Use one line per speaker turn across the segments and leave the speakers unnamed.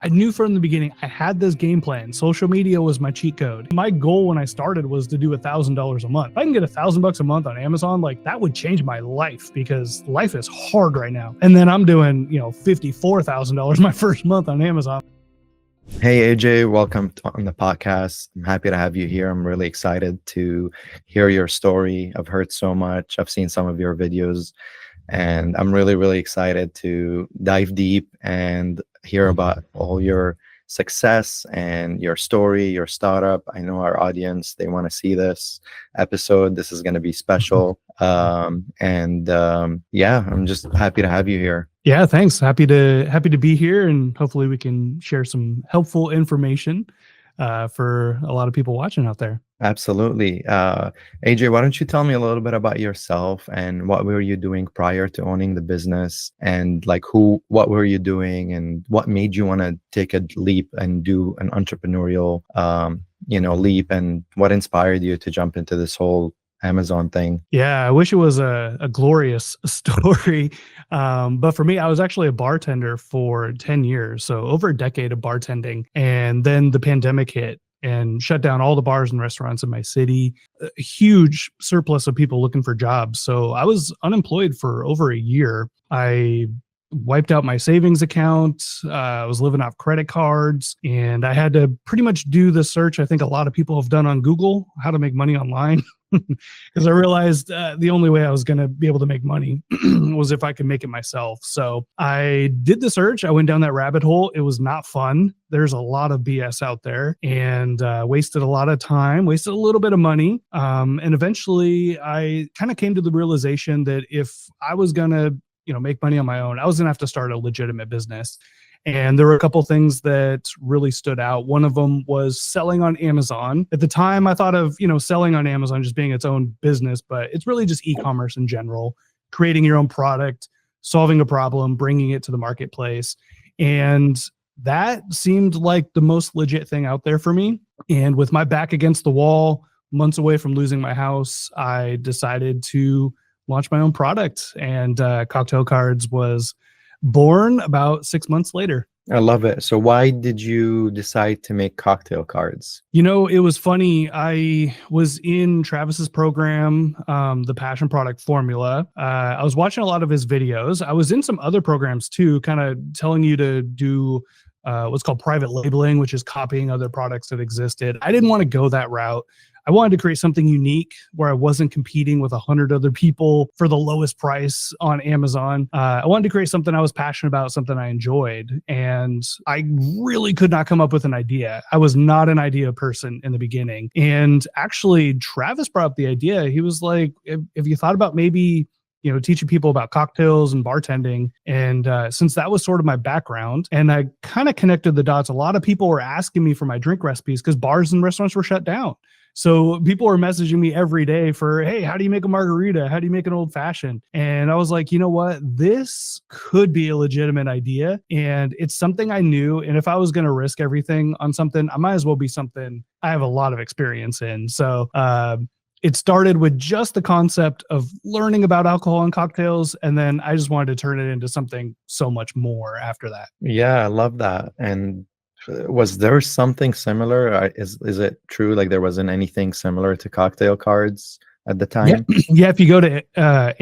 I knew from the beginning I had this game plan. Social media was my cheat code. My goal when I started was to do $1,000 a month. If I can get $1,000 a month on Amazon, like that would change my life because life is hard right now. And then I'm doing, $54,000 my first month on Amazon.
Hey AJ, welcome on the podcast. I'm happy to have you here. I'm really excited to hear your story. I've heard so much. I've seen some of your videos, and I'm really excited to dive deep and hear about all your success and your story, your startup. I know our audience, they want to see this episode. This is going to be special. Yeah, I'm just happy to have you here.
Yeah, thanks. Happy to be here, and hopefully we can share some helpful information for a lot of people watching out there.
Absolutely. AJ, why don't you tell me a little bit about yourself and what were you doing prior to owning the business, and what were you doing and what made you want to take a leap and do an entrepreneurial, leap, and what inspired you to jump into this whole Amazon thing?
Yeah, I wish it was a glorious story. But for me, I was actually a bartender for 10 years. So over a decade of bartending. And then the pandemic hit and shut down all the bars and restaurants in my city. A huge surplus of people looking for jobs. So I was unemployed for over a year. I wiped out my savings account. I was living off credit cards, and I had to pretty much do the search I think a lot of people have done on Google, how to make money online. Because I realized the only way I was going to be able to make money was if I could make it myself. So I did the search. I went down that rabbit hole. It was not fun. There's a lot of BS out there, and wasted a lot of time, wasted a little bit of money. And eventually I kind of came to the realization that if I was going to make money on my own, I was going to have to start a legitimate business. And there were a couple things that really stood out. One of them was selling on Amazon. At the time, I thought of, selling on Amazon just being its own business, but it's really just e-commerce in general, creating your own product, solving a problem, bringing it to the marketplace. And that seemed like the most legit thing out there for me. And with my back against the wall, months away from losing my house, I decided to launch my own product. And Cocktail Cards was born about 6 months later.
I love it. So why did you decide to make Cocktail Cards?
It was funny. I was in Travis's program, the Passion Product Formula. I was watching a lot of his videos. I was in some other programs too, kind of telling you to do what's called private labeling, which is copying other products that existed. I didn't want to go that route. I wanted to create something unique where I wasn't competing with 100 other people for the lowest price on Amazon. I wanted to create something I was passionate about, something I enjoyed. And I really could not come up with an idea. I was not an idea person in the beginning. And actually, Travis brought up the idea. He was like, if you thought about maybe teaching people about cocktails and bartending. And since that was sort of my background, and I kind of connected the dots, a lot of people were asking me for my drink recipes because bars and restaurants were shut down. So people were messaging me every day for, hey, how do you make a margarita? How do you make an old fashioned? And I was like, you know what? This could be a legitimate idea. And it's something I knew. And if I was going to risk everything on something, I might as well be something I have a lot of experience in. So it started with just the concept of learning about alcohol and cocktails. And then I just wanted to turn it into something so much more after that.
Yeah, I love that. And was there something similar? Is it true? Like there wasn't anything similar to Cocktail Cards at the time?
Yeah. If you go to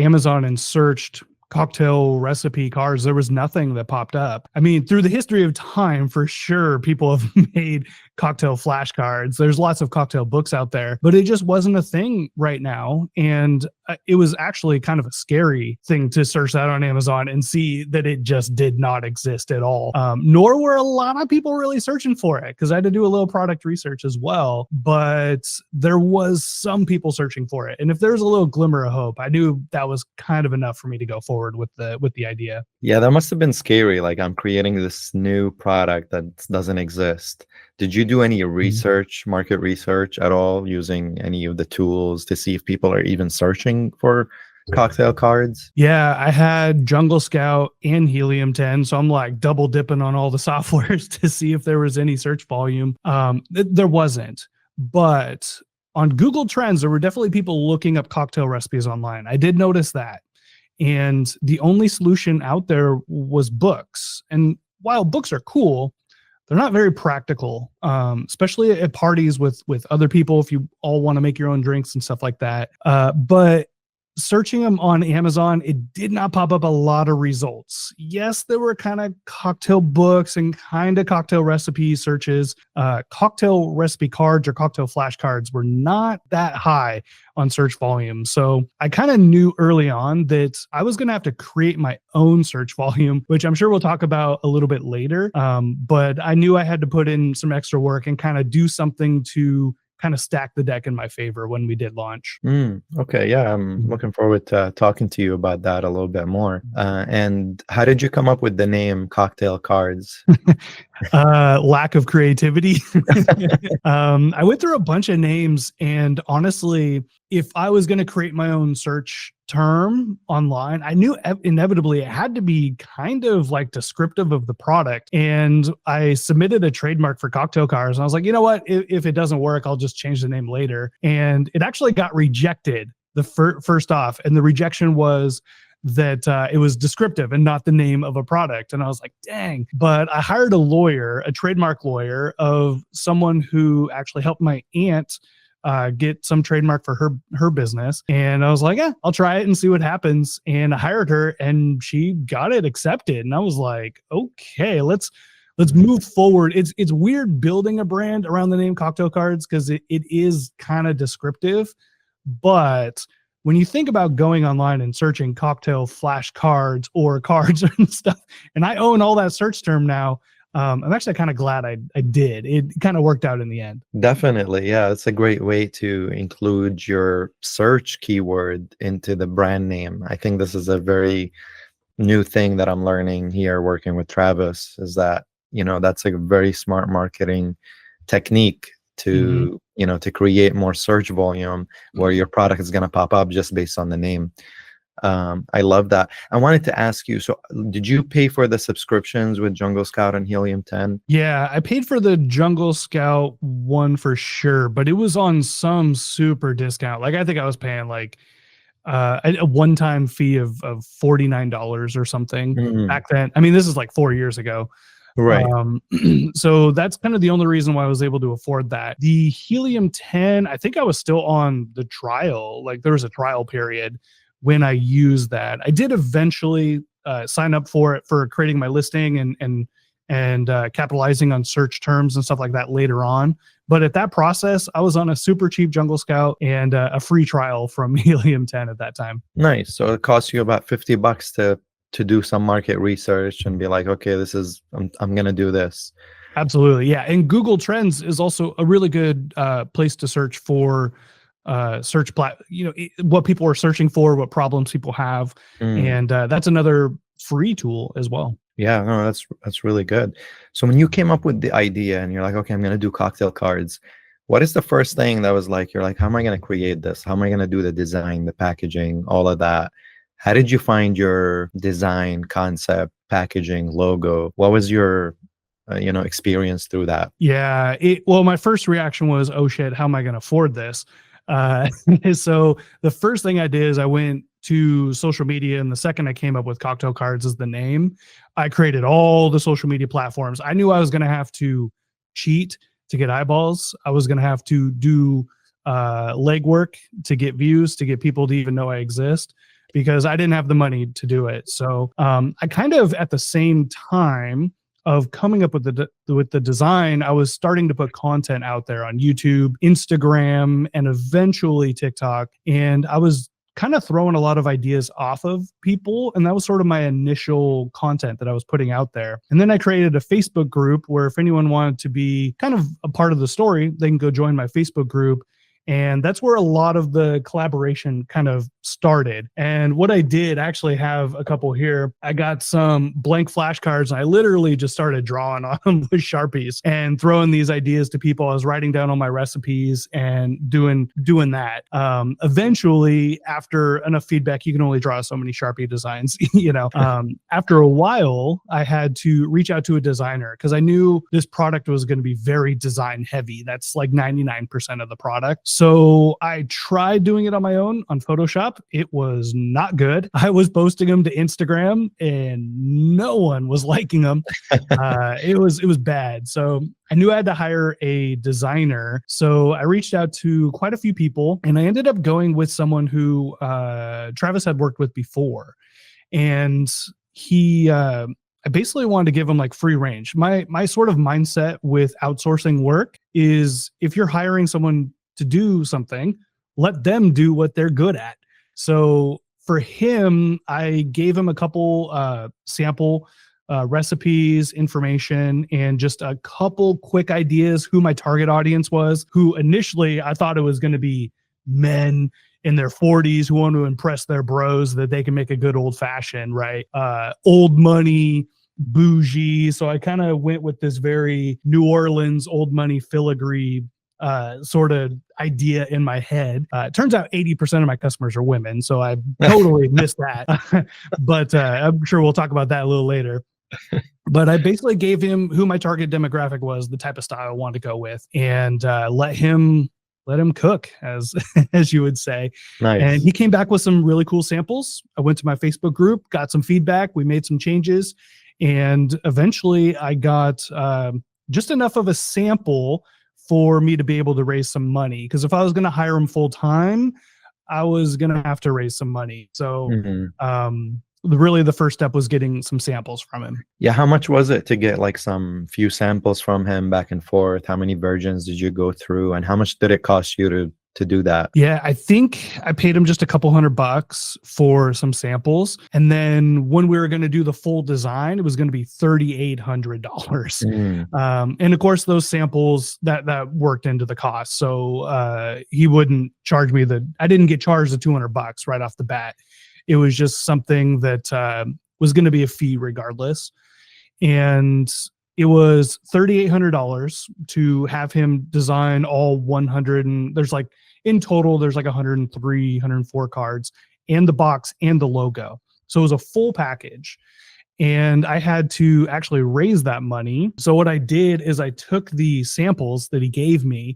Amazon and searched cocktail recipe cards, there was nothing that popped up. I mean, through the history of time, for sure, people have made cocktail flashcards. There's lots of cocktail books out there, but it just wasn't a thing right now. And it was actually kind of a scary thing to search that on Amazon and see that it just did not exist at all. Nor were a lot of people really searching for it, because I had to do a little product research as well. But there was some people searching for it. And if there's a little glimmer of hope, I knew that was kind of enough for me to go forward with the idea.
Yeah, that must have been scary. Like, I'm creating this new product that doesn't exist. Did you do any research, market research at all, using any of the tools to see if people are even searching for Cocktail Cards?
Yeah, I had Jungle Scout and Helium 10. So I'm like double dipping on all the softwares to see if there was any search volume. There wasn't. But on Google Trends, there were definitely people looking up cocktail recipes online. I did notice that. And the only solution out there was books. And while books are cool, they're not very practical, especially at parties with other people if you all want to make your own drinks and stuff like that. But searching them on Amazon, it did not pop up a lot of results. Yes, there were kind of cocktail books and kind of cocktail recipe searches. Cocktail recipe cards or cocktail flashcards were not that high on search volume. So I kind of knew early on that I was going to have to create my own search volume, which I'm sure we'll talk about a little bit later. But I knew I had to put in some extra work and kind of do something to kind of stack the deck in my favor when we did launch.
Okay, yeah, I'm looking forward to talking to you about that a little bit more. And how did you come up with the name Cocktail Cards?
Lack of creativity. I went through a bunch of names, and honestly, if I was going to create my own search term online, I knew inevitably it had to be kind of like descriptive of the product. And I submitted a trademark for cocktail cars, and I was like, you know what? If it doesn't work, I'll just change the name later. And it actually got rejected the first off, and the rejection was that it was descriptive and not the name of a product. And I was like, dang. But I hired a lawyer, a trademark lawyer, of someone who actually helped my aunt get some trademark for her business. And I was like, yeah, I'll try it and see what happens. And I hired her, and she got it accepted. And I was like, okay, let's move forward. It's weird building a brand around the name Cocktail Cards because it is kind of descriptive. But when you think about going online and searching cocktail flashcards or cards and stuff, and I own all that search term now, I'm actually kind of glad I did. It kind of worked out in the end.
Definitely, yeah. It's a great way to include your search keyword into the brand name. I think this is a very new thing that I'm learning here working with Travis, is that, that's a very smart marketing technique to, to create more search volume where your product is going to pop up just based on the name. I love that. I wanted to ask you, so did you pay for the subscriptions with Jungle Scout and Helium 10?
Yeah, I paid for the Jungle Scout one for sure, but it was on some super discount. Like I think I was paying like a one-time fee of $49 or something back then. I mean, this is like 4 years ago.
Right.
So that's kind of the only reason why I was able to afford that. The Helium 10, I think I was still on the trial. Like there was a trial period when I used that. I did eventually sign up for it for creating my listing and capitalizing on search terms and stuff like that later on. But at that process, I was on a super cheap Jungle Scout and a free trial from Helium 10 at that time.
Nice. So it cost you about $50 to do some market research and be like, okay, I'm going to do this.
Absolutely. Yeah. And Google Trends is also a really good place to search for what people are searching for, what problems people have. And that's another free tool as well.
Yeah, no, that's really good. So when you came up with the idea and you're like, okay, I'm going to do cocktail cards, what is the first thing that was like, you're like, how am I going to create this? How am I going to do the design, the packaging, all of that? How did you find your design, concept, packaging, logo? What was your experience through that?
Yeah. Well, my first reaction was, oh shit, how am I going to afford this? So the first thing I did is I went to social media, and the second I came up with Cocktail Cards as the name, I created all the social media platforms. I knew I was going to have to cheat to get eyeballs. I was going to have to do legwork to get views, to get people to even know I exist, because I didn't have the money to do it. So I kind of, at the same time of coming up with the design, I was starting to put content out there on YouTube, Instagram, and eventually TikTok. And I was kind of throwing a lot of ideas off of people. And that was sort of my initial content that I was putting out there. And then I created a Facebook group where if anyone wanted to be kind of a part of the story, they can go join my Facebook group. And that's where a lot of the collaboration kind of started. And what I did, I actually have a couple here. I got some blank flashcards, and I literally just started drawing on them with Sharpies and throwing these ideas to people. I was writing down all my recipes and doing that. Eventually, after enough feedback, you can only draw so many Sharpie designs, After a while, I had to reach out to a designer because I knew this product was going to be very design heavy. That's like 99% of the product. So I tried doing it on my own on Photoshop, up, it was not good. I was posting them to Instagram and no one was liking them. It was bad. So I knew I had to hire a designer. So I reached out to quite a few people and I ended up going with someone who Travis had worked with before. And he I basically wanted to give him like free range. My sort of mindset with outsourcing work is if you're hiring someone to do something, let them do what they're good at. So for him, I gave him a couple sample recipes, information, and just a couple quick ideas who my target audience was, who initially I thought it was going to be men in their 40s who want to impress their bros that they can make a good old fashioned, right? Old money, bougie. So I kind of went with this very New Orleans old money filigree sort of idea in my head. It turns out 80% of my customers are women, so I totally missed that. But I'm sure we'll talk about that a little later. But I basically gave him who my target demographic was, the type of style I wanted to go with, and let him cook, as as you would say.
Nice.
And he came back with some really cool samples. I went to my Facebook group, got some feedback. We made some changes, and eventually I got just enough of a sample for me to be able to raise some money. Because if I was going to hire him full time, I was going to have to raise some money. So really the first step was getting some samples from him.
Yeah. How much was it to get like some few samples from him back and forth? How many versions did you go through and how much did it cost you to do that?
Yeah, I think I paid him just a couple $100 for some samples. And then when we were going to do the full design, it was going to be $3,800. And of course, those samples that worked into the cost. So he wouldn't charge me I didn't get charged the $200 right off the bat. It was just something that was going to be a fee regardless. And it was $3,800 to have him design all 100. And there's like, in total, there's like 103, 104 cards and the box and the logo. So it was a full package. And I had to actually raise that money. So what I did is I took the samples that he gave me.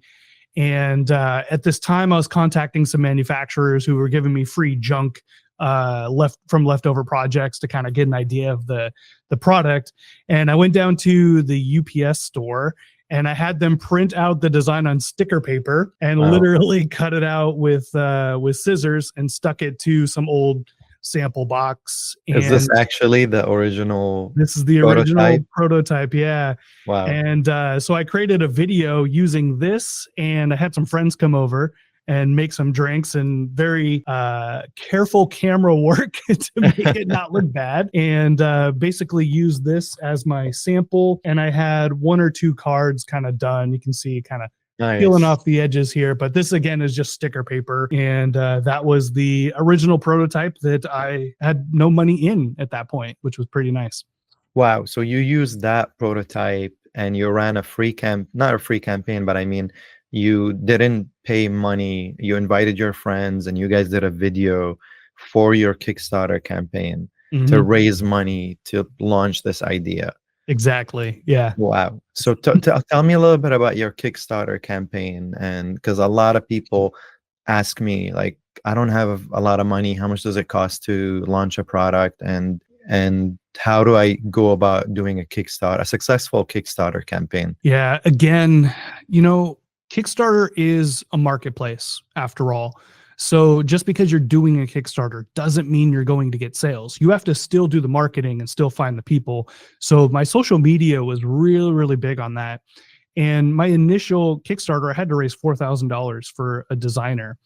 And at this time, I was contacting some manufacturers who were giving me free junk leftover projects to kind of get an idea of the product. And I went down to the UPS store and I had them print out the design on sticker paper and literally cut it out with scissors and stuck it to some old sample box. And
is this actually the original?
This is the original prototype. Yeah.
Wow.
And so I created a video using this, and I had some friends come over and make some drinks and very careful camera work to make it not look bad. And basically use this as my sample. And I had 1 or 2 cards kind of done. You can see kind of peeling off the edges here, but this again is just sticker paper. And that was the original prototype that I had no money in at that point, which was pretty nice.
Wow. So you used that prototype and you ran a not a free campaign, but I mean, you didn't pay money. You invited your friends and you guys did a video for your Kickstarter campaign to raise money to launch this idea.
Exactly. Yeah.
Wow. So tell me a little bit about your Kickstarter campaign. And because a lot of people ask me, like, I don't have a lot of money. How much does it cost to launch a product? And how do I go about doing a successful Kickstarter campaign?
Yeah. Again, Kickstarter is a marketplace after all. So just because you're doing a Kickstarter doesn't mean you're going to get sales. You have to still do the marketing and still find the people. So my social media was really, really big on that. And my initial Kickstarter, I had to raise $4,000 for a designer.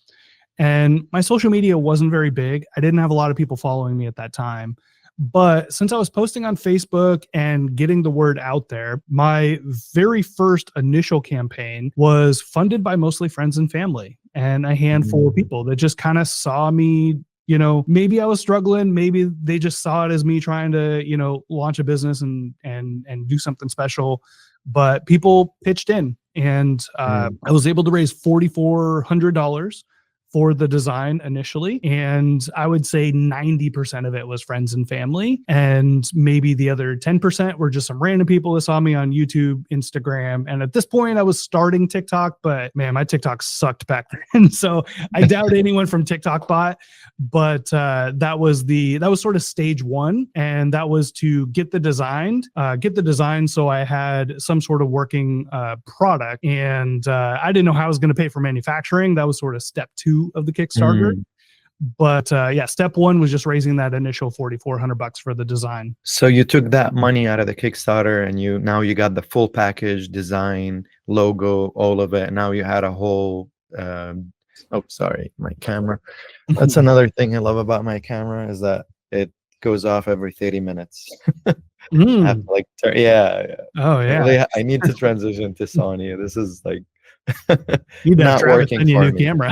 And my social media wasn't very big. I didn't have a lot of people following me at that time. But since I was posting on Facebook and getting the word out there, my very first initial campaign was funded by mostly friends and family and a handful of people that just kind of saw me. Maybe I was struggling. Maybe they just saw it as me trying to, launch a business and do something special. But people pitched in, and I was able to raise $4,400 for the design initially. And I would say 90% of it was friends and family. And maybe the other 10% were just some random people that saw me on YouTube, Instagram. And at this point, I was starting TikTok, but man, my TikTok sucked back then. So I doubt anyone from TikTok bought. But that was sort of stage one. And that was to get the design. So I had some sort of working product. And I didn't know how I was going to pay for manufacturing. That was sort of step two of the Kickstarter. But yeah, step one was just raising that initial $4,400 for the design.
So you took that money out of the Kickstarter, and now you got the full package, design, logo, all of it. Now you had a whole. Oh, sorry, my camera. That's another thing I love about my camera is that it goes off every 30 minutes. I have to like yeah.
Oh yeah.
Really, I need to transition to Sony. This is like
not working for me. Camera.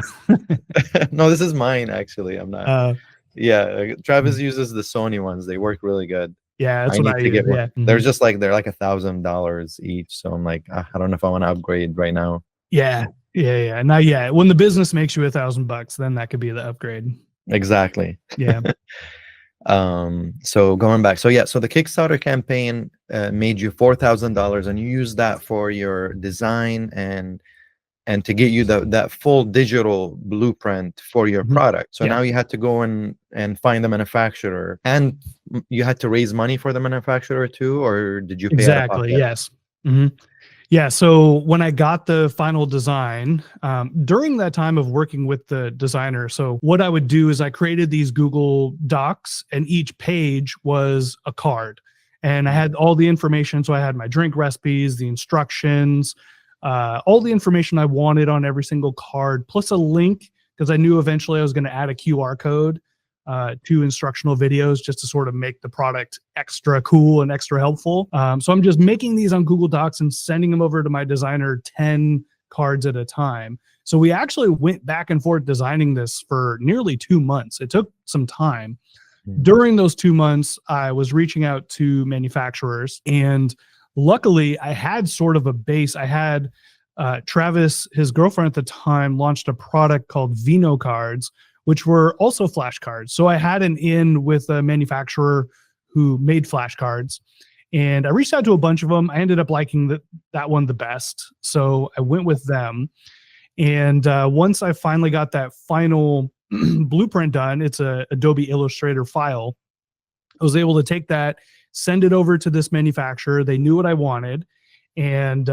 No, this is mine actually. I'm not. Yeah, Travis uses the Sony ones. They work really good.
Yeah, that's what I use. Yeah.
They're just like they're like $1,000 each. So I'm like, I don't know if I want to upgrade right now.
Yeah. Not yet. When the business makes you $1,000, then that could be the upgrade.
Exactly.
Yeah.
So going back, so the Kickstarter campaign made you $4,000, and you used that for your design and to get you that full digital blueprint for your product. So now you had to go and find the manufacturer, and you had to raise money for the manufacturer too, or did you pay
exactly? Yes. Yeah. So when I got the final design, during that time of working with the designer, so what I would do is I created these Google Docs, and each page was a card, and I had all the information. So I had my drink recipes, the instructions, all the information I wanted on every single card, plus a link, because I knew eventually I was going to add a QR code to instructional videos just to sort of make the product extra cool and extra helpful. So I'm just making these on Google Docs and sending them over to my designer 10 cards at a time. So we actually went back and forth designing this for nearly 2 months. It took some time. During those 2 months, I was reaching out to manufacturers, and luckily I had sort of a base. I had Travis, his girlfriend at the time, launched a product called Vino cards, which were also flashcards. So I had an in with a manufacturer who made flashcards, and I reached out to a bunch of them. I ended up liking that one the best, so I went with them. And once I finally got that final blueprint done, it's a Adobe Illustrator file. I was able to take that, send it over to this manufacturer. They knew what I wanted, and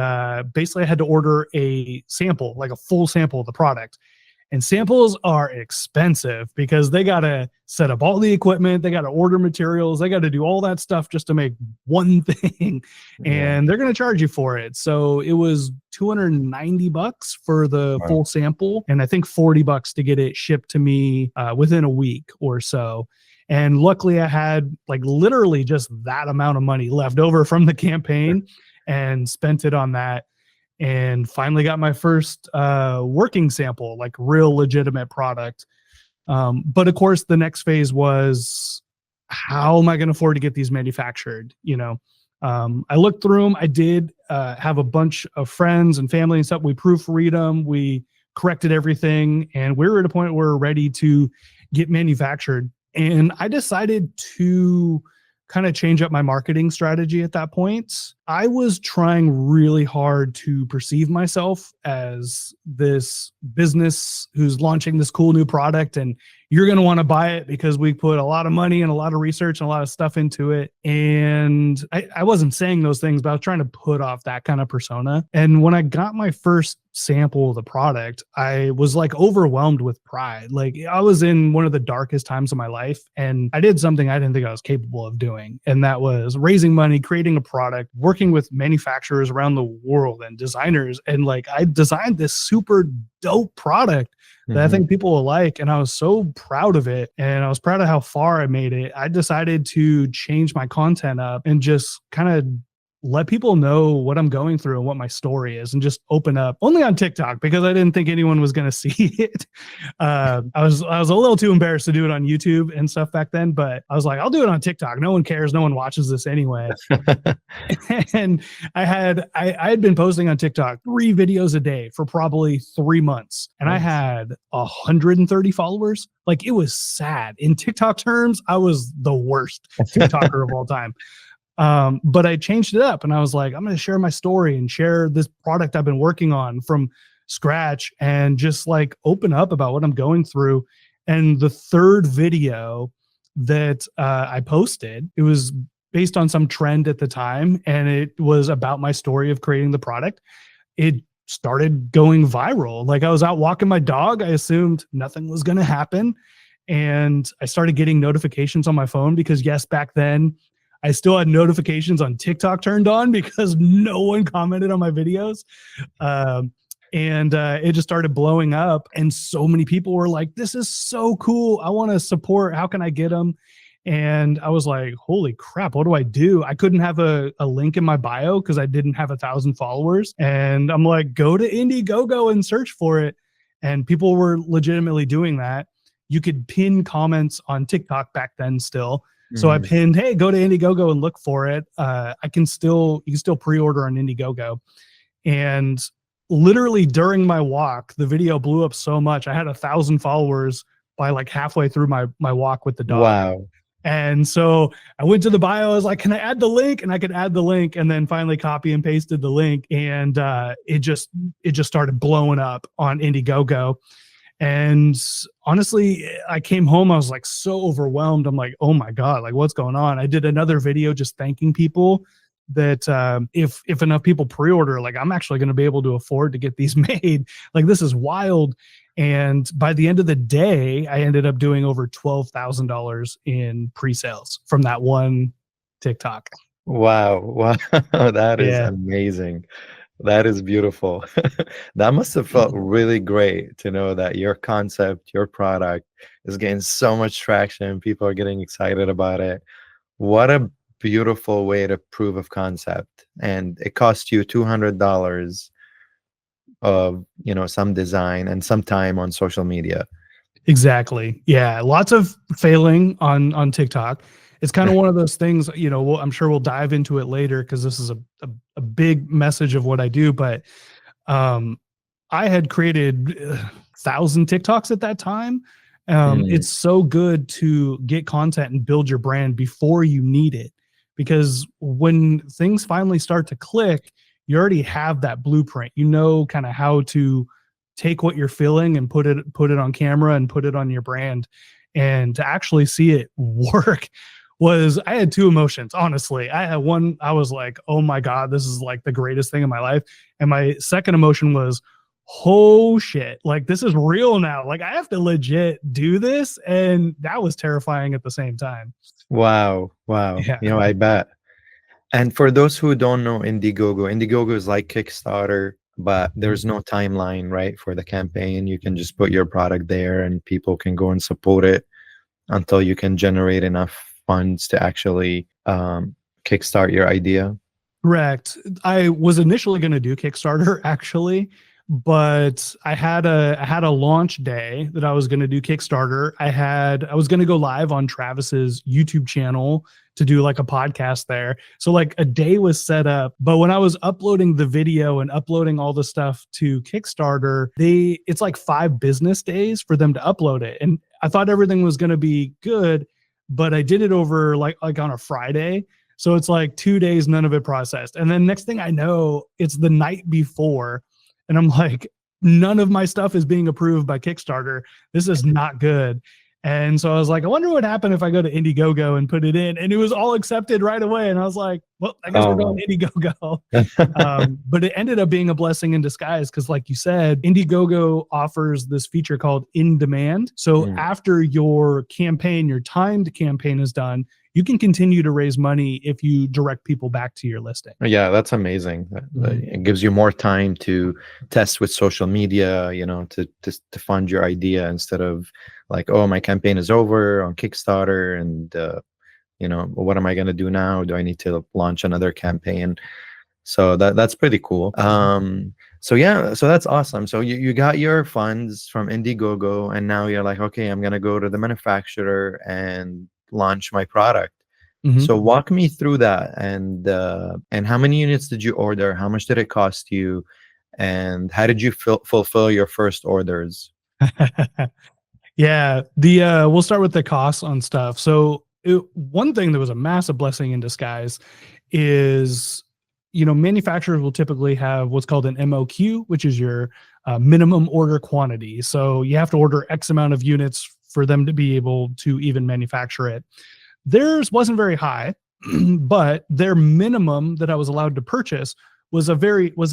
basically I had to order a sample, like a full sample of the product. And samples are expensive because they got to set up all the equipment. They got to order materials. They got to do all that stuff just to make one thing. And they're going to charge you for it. So it was $290 for the full sample, and I think $40 to get it shipped to me within a week or so. And luckily I had like literally just that amount of money left over from the campaign and spent it on that. And finally got my first working sample, like real legitimate product. But of course, the next phase was, how am I going to afford to get these manufactured? I looked through them. I did have a bunch of friends and family and stuff. We proofread them. We corrected everything. And we were at a point where we're ready to get manufactured. And I decided to kind of change up my marketing strategy at that point. I was trying really hard to perceive myself as this business who's launching this cool new product, and you're going to want to buy it because we put a lot of money and a lot of research and a lot of stuff into it. And I wasn't saying those things, but I was trying to put off that kind of persona. And when I got my first sample of the product, I was like overwhelmed with pride. Like I was in one of the darkest times of my life, and I did something I didn't think I was capable of doing. And that was raising money, creating a product, working with manufacturers around the world and designers. And like, I designed this super dope product that I think people will like. And I was so proud of it. And I was proud of how far I made it. I decided to change my content up and just kind of let people know what I'm going through and what my story is, and just open up only on TikTok because I didn't think anyone was going to see it. I was a little too embarrassed to do it on YouTube and stuff back then, but I was like, I'll do it on TikTok. No one cares. No one watches this anyway. And I had been posting on TikTok 3 videos a day for probably 3 months, and I
Nice.
had 130 followers. Like, it was sad. In TikTok terms, I was the worst TikToker of all time. But I changed it up, and I was like, I'm going to share my story and share this product I've been working on from scratch, and just like open up about what I'm going through. And the third video that I posted, it was based on some trend at the time, and it was about my story of creating the product. It started going viral. Like, I was out walking my dog. I assumed nothing was going to happen. And I started getting notifications on my phone because, yes, back then I still had notifications on TikTok turned on because no one commented on my videos. And it just started blowing up. And so many people were like, this is so cool. I want to support. How can I get them? And I was like, holy crap, what do I do? I couldn't have a link in my bio because I didn't have 1,000 followers. And I'm like, go to Indiegogo and search for it. And people were legitimately doing that. You could pin comments on TikTok back then still. So I pinned, hey, go to Indiegogo and look for it. You can still pre-order on Indiegogo. And literally during my walk, the video blew up so much. I had 1,000 followers by like halfway through my walk with the dog.
Wow.
And so I went to the bio. I was like, can I add the link? And I could add the link, and then finally copy and pasted the link. And it just started blowing up on Indiegogo. And honestly, I came home, I was like so overwhelmed. I'm like, oh my God, like what's going on? I did another video just thanking people that if enough people pre-order, like I'm actually going to be able to afford to get these made. Like, this is wild. And by the end of the day, I ended up doing over $12,000 in pre-sales from that one TikTok.
Wow. Wow. That is
Yeah.
amazing. That is beautiful. That must have felt really great to know that your concept, your product is getting so much traction. People are getting excited about it. What a beautiful way to prove of concept. And it cost you $200 of, some design and some time on social media.
Exactly. Yeah. Lots of failing on TikTok. It's kind of one of those things, I'm sure we'll dive into it later because this is a big message of what I do. But I had created 1,000 TikToks at that time. It's so good to get content and build your brand before you need it, because when things finally start to click, you already have that blueprint. You know kind of how to take what you're feeling and put it on camera and put it on your brand. And to actually see it work I had 2 emotions, honestly. I had one, I was like, oh my God, this is like the greatest thing in my life. And my second emotion was, oh shit, like this is real now. Like, I have to legit do this. And that was terrifying at the same time.
Wow. Wow.
Yeah.
I bet. And for those who don't know Indiegogo is like Kickstarter, but there's no timeline, right, for the campaign. You can just put your product there and people can go and support it until you can generate enough funds to actually kickstart your idea.
Correct. I was initially going to do Kickstarter, actually, but I had a launch day that I was going to do Kickstarter. I was going to go live on Travis's YouTube channel to do like a podcast there. So like a day was set up, but when I was uploading the video and uploading all the stuff to Kickstarter, it's like 5 business days for them to upload it. And I thought everything was going to be good, but I did it over like on a Friday. So it's like 2 days, none of it processed. And then next thing I know, it's the night before. And I'm like, none of my stuff is being approved by Kickstarter. This is not good. And so I was like, I wonder what happened if I go to Indiegogo and put it in. And it was all accepted right away. And I was like, well, I guess we're going to Indiegogo. But it ended up being a blessing in disguise because, like you said, Indiegogo offers this feature called In Demand. So after your timed campaign is done, you can continue to raise money if you direct people back to your listing.
Yeah, that's amazing. It gives you more time to test with social media, to fund your idea instead of like, oh, my campaign is over on Kickstarter and what am I going to do now? Do I need to launch another campaign? So that's pretty cool. So yeah, so that's awesome. So you got your funds from Indiegogo, and now you're like, okay, I'm gonna go to the manufacturer and launch my product.
Mhm.
So walk me through that, and how many units did you order? How much did it cost you? And how did you fulfill your first orders?
Yeah, the we'll start with the costs on stuff. So one thing that was a massive blessing in disguise is, manufacturers will typically have what's called an MOQ, which is your minimum order quantity. So you have to order X amount of units for them to be able to even manufacture it. Theirs wasn't very high, but their minimum that I was allowed to purchase was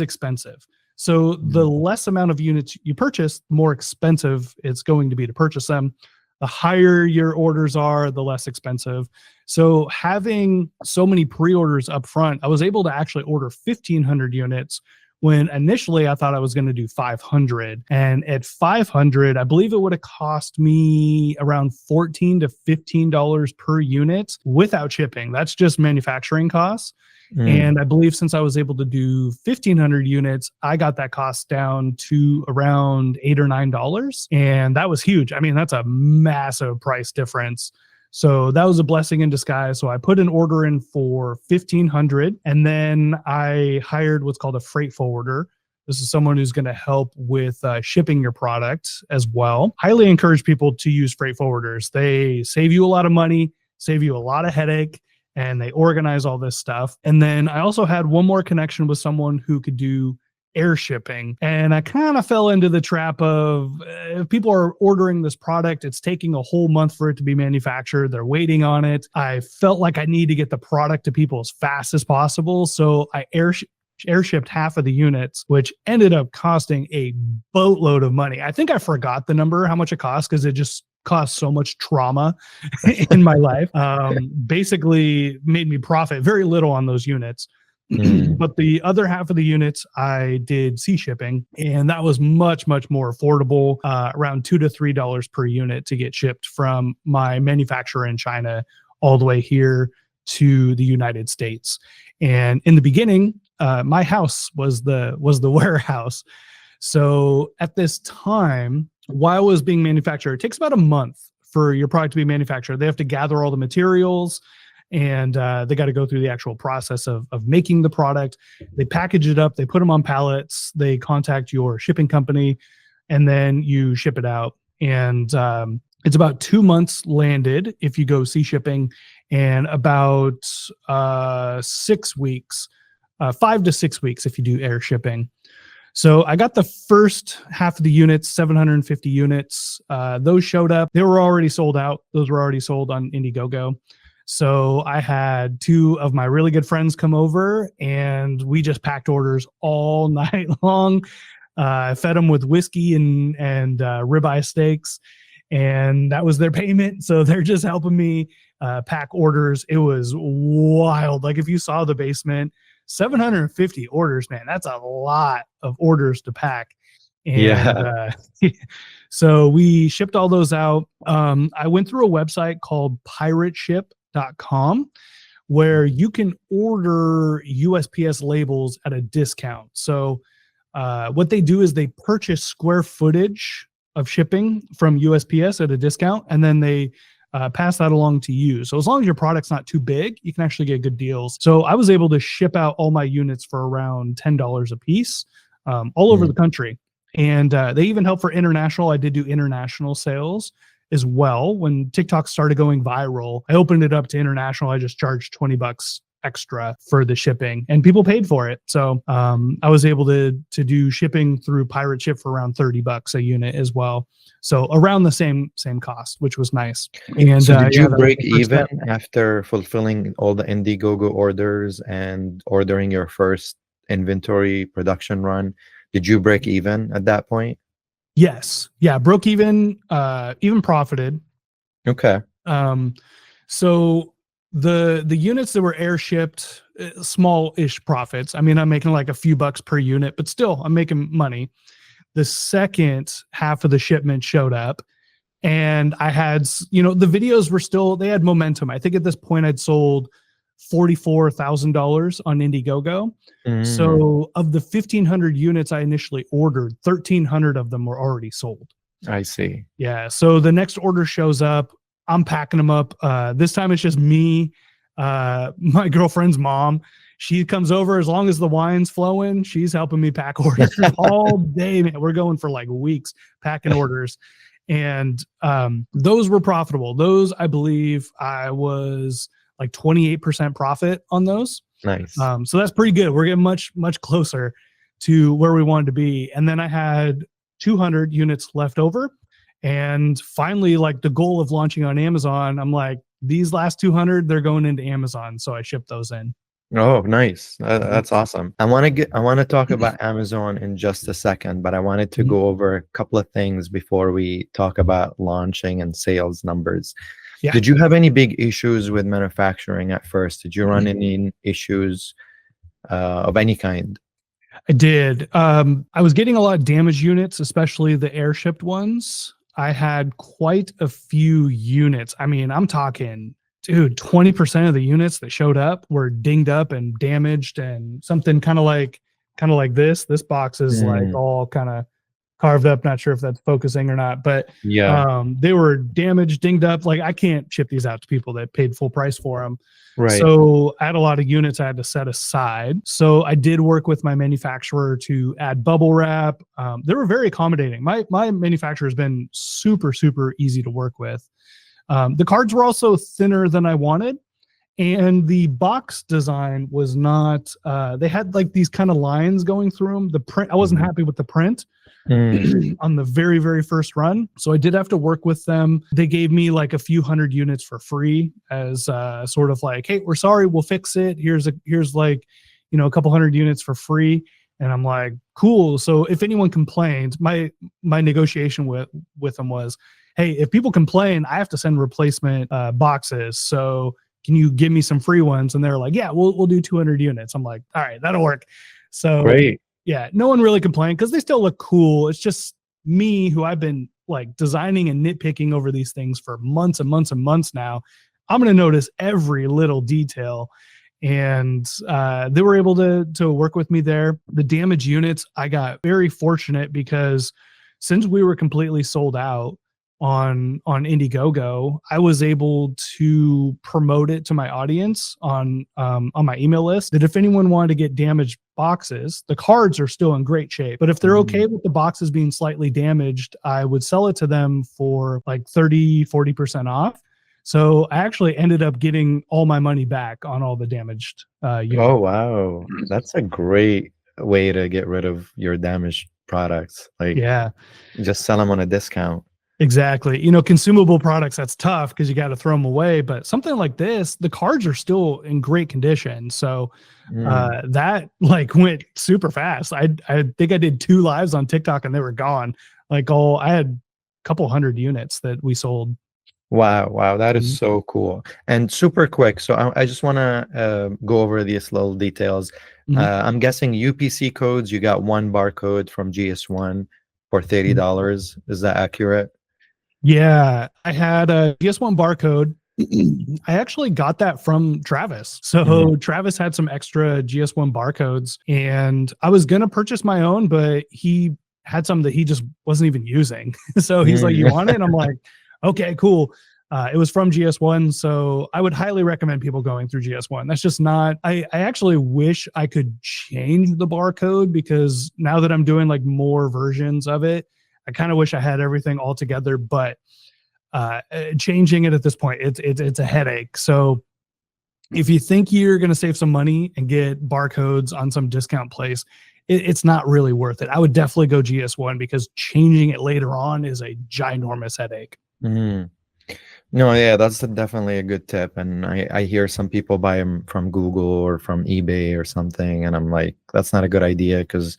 expensive. So the less amount of units you purchase, the more expensive it's going to be to purchase them. The higher your orders are, the less expensive. So having so many pre-orders up front, I was able to actually order 1,500 units when initially I thought I was going to do 500. And at 500, I believe it would have cost me around $14 to $15 per unit without shipping. That's just manufacturing costs. And I believe since I was able to do 1,500 units, I got that cost down to around $8 or $9. And that was huge. I mean, that's a massive price difference. So that was a blessing in disguise. So I put an order in for 1,500, and then I hired what's called a freight forwarder. This is someone who's going to help with shipping your product as well. Highly encourage people to use freight forwarders. They save you a lot of money, save you a lot of headache, and they organize all this stuff. And then I also had one more connection with someone who could do air shipping. And I kind of fell into the trap of if people are ordering this product, it's taking a whole month for it to be manufactured. They're waiting on it. I felt like I need to get the product to people as fast as possible. So I air-shipped half of the units, which ended up costing a boatload of money. I think I forgot the number, how much it cost, because it just caused so much trauma in my life. Basically made me profit very little on those units. But the other half of the units, I did sea shipping, and that was much, much more affordable, around $2 to $3 per unit to get shipped from my manufacturer in China all the way here to the United States. And in the beginning, my house was the warehouse. So at this time, while it was being manufactured, it takes about a month for your product to be manufactured. They have to gather all the materials, and they got to go through the actual process of making the product. They package it up, they put them on pallets, they contact your shipping company, and then you ship it out. And it's about 2 months landed if you go sea shipping, and about 6 weeks, 5 to 6 weeks if you do air shipping. So I got the first half of the units, 750 units. Those showed up. They were already sold out. Those were already sold on Indiegogo. So I had 2 of my really good friends come over, and we just packed orders all night long. I fed them with whiskey and ribeye steaks, and that was their payment. So they're just helping me pack orders. It was wild. Like if you saw the basement, 750 orders, man, that's a lot of orders to pack. And so we shipped all those out. I went through a website called pirateship.com where you can order USPS labels at a discount. So what they do is they purchase square footage of shipping from USPS at a discount, and then they pass that along to you. So as long as your product's not too big, you can actually get good deals. So I was able to ship out all my units for around $10 a piece, all over the country. And they even help for international. I did do international sales as well. When TikTok started going viral, I opened it up to international. I just charged $20 extra for the shipping, and people paid for it. So I was able to do shipping through Pirate Ship for around $30 a unit as well. So around the same cost, which was nice. And
so did you break even after fulfilling all the Indiegogo orders and ordering your first inventory production run? Did you break even at that point?
Yes. Yeah. Broke even, even profited.
Okay.
So the units that were air shipped, small-ish profits. I mean, I'm making like a few bucks per unit, but still I'm making money. The second half of the shipment showed up, And I had, you know, the videos were still, they had momentum. I think at this point I'd sold $44,000 on Indiegogo.
Mm,
So of the 1,500 units I initially ordered, 1,300 of them were already sold.
I see.
Yeah. So the next order shows up. I'm packing them up. This time it's just me, my girlfriend's mom. She comes over as long as the wine's flowing. She's helping me pack orders all day, man. We're going for like weeks packing orders. And those were profitable. Those, I believe, I was like 28% profit on those.
Nice.
So that's pretty good. We're getting much, much closer to where we wanted to be. And then I had 200 units left over. And finally, like the goal of launching on Amazon, I'm like, these last 200, they're going into Amazon. So I shipped those in.
Oh, nice. That's awesome. I want to talk about Amazon in just a second, but I wanted to go over a couple of things before we talk about launching and sales numbers.
Yeah.
Did you have any big issues with manufacturing at first? Did you run any issues of any kind?
I did. I was getting a lot of damaged units, especially the air-shipped ones. I had quite a few units. I mean, I'm talking, dude, 20% of the units that showed up were dinged up and damaged, and something kind of like this. This box is like all kind of carved up. Not sure if that's focusing or not, but
Yeah.
they were damaged, dinged up. Like I can't ship these out to people that paid full price for them.
Right.
So I had a lot of units I had to set aside. So I did work with my manufacturer to add bubble wrap. They were very accommodating. My manufacturer has been super, super easy to work with. The cards were also thinner than I wanted. And the box design was not, they had like these kind of lines going through them. The print, I wasn't happy with the print on the very, very first run. So I did have to work with them. They gave me like a few hundred units for free as sort of like, hey, we're sorry, we'll fix it. Here's like, you know, a couple hundred units for free. And I'm like, cool. So if anyone complains, my negotiation with them was, hey, if people complain, I have to send replacement boxes. So can you give me some free ones? And they're like, yeah, we'll do 200 units. I'm like, all right, that'll work. So
Great.
Yeah, no one really complained because they still look cool. It's just me, who I've been like designing and nitpicking over these things for months and months and months now. I'm going to notice every little detail. And they were able to work with me there. The damaged units, I got very fortunate because since we were completely sold out on Indiegogo, I was able to promote it to my audience on my email list that if anyone wanted to get damaged boxes, the cards are still in great shape, but if they're okay with the boxes being slightly damaged, I would sell it to them for like 30-40% off. So I actually ended up getting all my money back on all the damaged units.
Oh, wow. That's a great way to get rid of your damaged products. Like,
yeah,
just sell them on a discount.
exactly. You know, consumable products, that's tough because you got to throw them away. But something like this, the cards are still in great condition. So that like went super fast. I think I did 2 lives on TikTok and they were gone. Like I had a couple hundred units that we sold.
Wow, that is so cool. And super quick, so I just want to go over these little details. I'm guessing UPC codes, you got 1 barcode from GS1 for $30. Is that accurate?
Yeah, I had a GS1 barcode. I actually got that from Travis. So Travis had some extra GS1 barcodes and I was going to purchase my own, but he had some that he just wasn't even using. So he's like, you want it? And I'm like, okay, cool. It was from GS1. So I would highly recommend people going through GS1. That's just not, I actually wish I could change the barcode because now that I'm doing like more versions of it, I kind of wish I had everything all together, but changing it at this point, it's a headache. So if you think you're going to save some money and get barcodes on some discount place, it's not really worth it. I would definitely go GS1 because changing it later on is a ginormous headache.
No, yeah, that's definitely a good tip. And I hear some people buy them from Google or from eBay or something, and I'm like, that's not a good idea because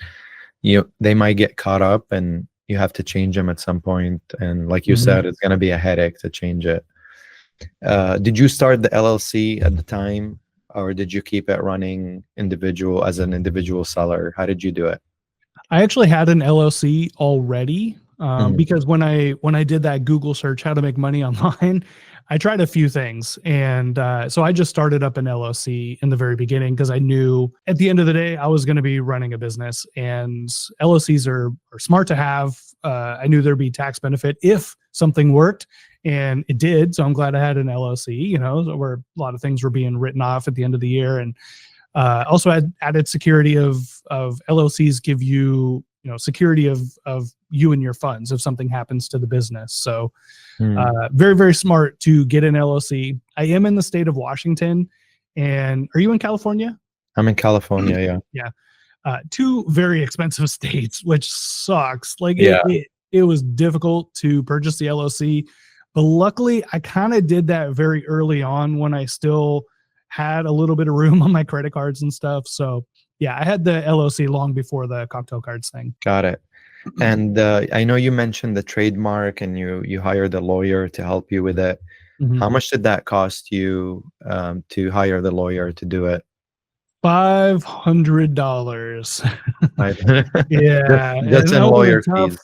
they might get caught up and you have to change them at some point. And like you said, it's going to be a headache to change it. Did you start the LLC at the time, or did you keep it running as an individual seller? How did you do it?
I actually had an LLC already. because when I did that Google search, how to make money online, I tried a few things. And so I just started up an LLC in the very beginning because I knew at the end of the day, I was going to be running a business, and LLCs are smart to have. I knew there'd be tax benefit if something worked, and it did. So I'm glad I had an LLC, where a lot of things were being written off at the end of the year. And also had added security of LLCs give you, security of you and your funds if something happens to the business. So very, very smart to get an LLC. I am in the state of Washington. And are you in California?
I'm in California, yeah.
Yeah. Two very expensive states, which sucks. Like
Yeah.
it was difficult to purchase the LLC, but luckily I kind of did that very early on when I still had a little bit of room on my credit cards and stuff. So yeah, I had the LLC long before the cocktail cards thing.
Got it. And I know you mentioned the trademark, and you hired a lawyer to help you with it.
Mhm.
How much did that cost you to hire the lawyer to do it?
$500.
Right.
Yeah.
That's in lawyer fees.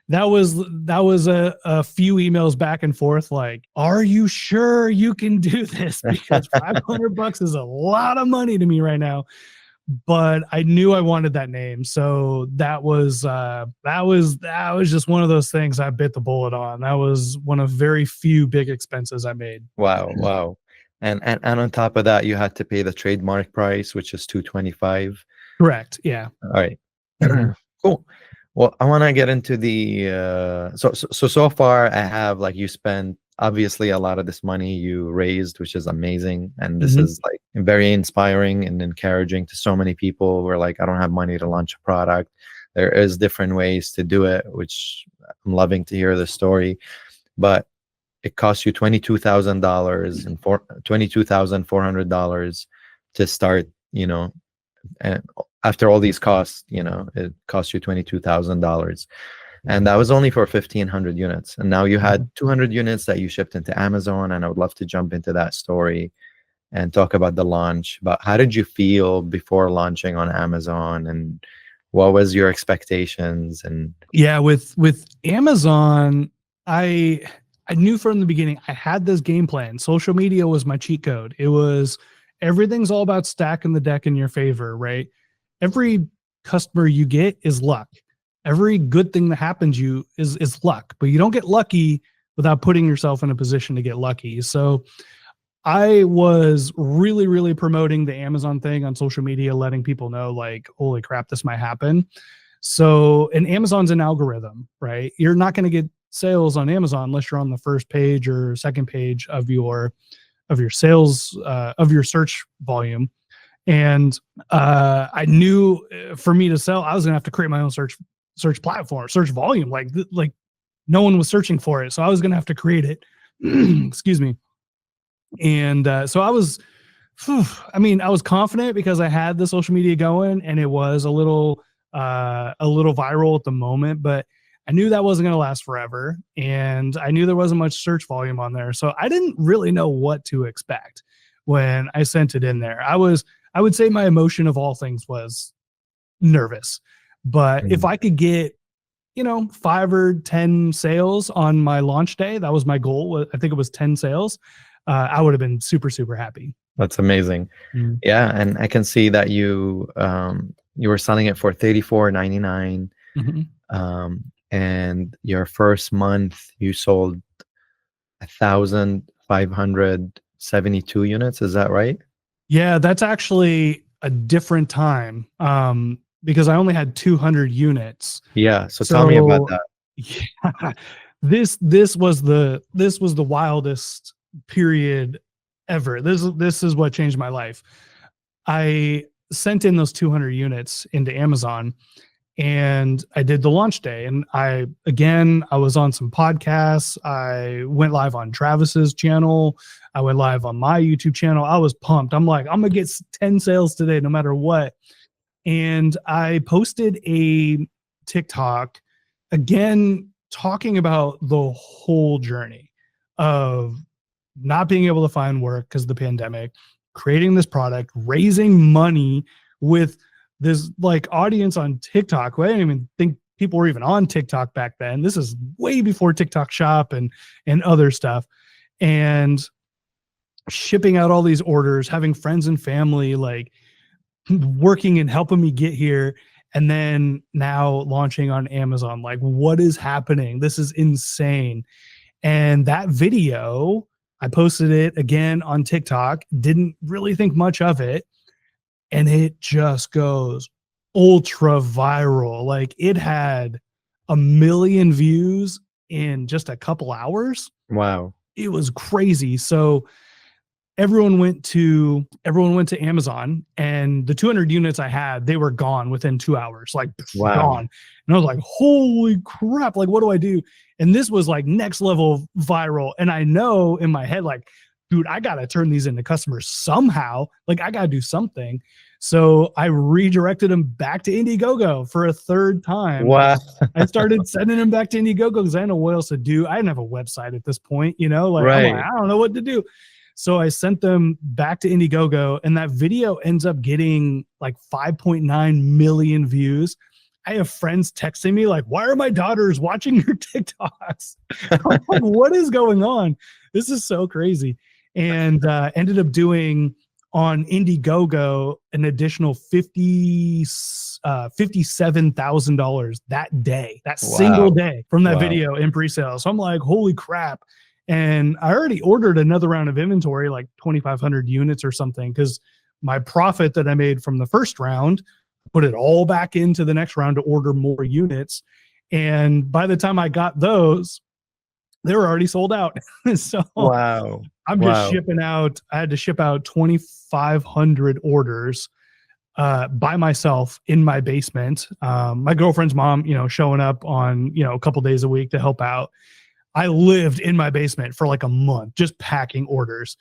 That was a few emails back and forth like, are you sure you can do this? Because $500 is a lot of money to me right now. But I knew I wanted that name. So that was just one of those things I bit the bullet on. That was one of very few big expenses I made.
Wow. And on top of that, you had to pay the trademark price, which is $225.
Correct. Yeah.
All right. Cool. Well, I want to get into the so far I have, like, you spent obviously a lot of this money you raised, which is amazing, and this is like very inspiring and encouraging to so many people who are like, I don't have money to launch a product. There is different ways to do it, which I'm loving to hear the story. But it costs you $22,000 and $22,400 to start, and after all these costs, it costs you $22,000. And that was only for 1,500 units. And now you had 200 units that you shipped into Amazon. And I would love to jump into that story and talk about the launch. But how did you feel before launching on Amazon? And what was your expectations? And
yeah, with Amazon, I knew from the beginning I had this game plan. Social media was my cheat code. It was everything's all about stacking the deck in your favor, right? Every customer you get is luck. Every good thing that happens to you is luck, but you don't get lucky without putting yourself in a position to get lucky. So I was really, really promoting the Amazon thing on social media, letting people know like, holy crap, this might happen. So, and Amazon's an algorithm, right? You're not going to get sales on Amazon unless you're on the first page or second page of your sales, of your search volume. And I knew for me to sell, I was going to have to create my own search platform, search volume. Like no one was searching for it. So I was going to have to create it. Excuse me. And so I was confident because I had the social media going, and it was a little viral at the moment, but I knew that wasn't going to last forever. And I knew there wasn't much search volume on there. So I didn't really know what to expect when I sent it in there. I would say my emotion of all things was nervous, but if I could get, 5 or 10 sales on my launch day, that was my goal. I think it was 10 sales. I would have been super, super happy.
That's amazing. Yeah. And I can see that you were selling it for $34.99. And your first month you sold 1,572 units. Is that right?
Yeah, that's actually a different time. Because I only had 200 units.
Yeah. So tell me about that.
Yeah, this was the wildest period ever. This is what changed my life. I sent in those 200 units into Amazon, and I did the launch day. And I was on some podcasts. I went live on Travis's channel. I went live on my YouTube channel. I was pumped. I'm like, I'm gonna get 10 sales today, no matter what. And I posted a TikTok again, talking about the whole journey of not being able to find work because of the pandemic, creating this product, raising money with this like audience on TikTok who I didn't even think people were even on TikTok back then. This is way before TikTok Shop and other stuff. And shipping out all these orders, having friends and family like working and helping me get here, and then now launching on Amazon. Like, what is happening? This is insane. And that video, I posted it again on TikTok, didn't really think much of it, and it just goes ultra viral. Like, it had 1 million views in just a couple hours.
Wow.
It was crazy. So everyone went to Amazon, and the 200 units I had, they were gone within 2 hours, like
Wow.
gone. And I was like, holy crap, like, what do I do? And this was like next level viral. And I know in my head, like, dude, I got to turn these into customers somehow. Like, I got to do something. So I redirected them back to Indiegogo for a third time.
Wow.
I started sending them back to Indiegogo because I didn't know what else to do. I didn't have a website at this point, you know, like,
Right.
I'm like, I don't know what to do. So I sent them back to Indiegogo, and that video ends up getting like 5.9 million views. I have friends texting me like, why are my daughters watching your TikToks? I'm like, what is going on? This is so crazy. And ended up doing on Indiegogo an additional $57,000 that day, that single day from that video in pre-sale. So I'm like, holy crap. And I already ordered another round of inventory, like 2,500 units or something, because my profit that I made from the first round, put it all back into the next round to order more units. And by the time I got those, they were already sold out. So
wow.
I'm just shipping out. I had to ship out 2,500 orders by myself in my basement. My girlfriend's mom, you know, showing up on, you know, a couple days a week to help out. I lived in my basement for like a month, just packing orders.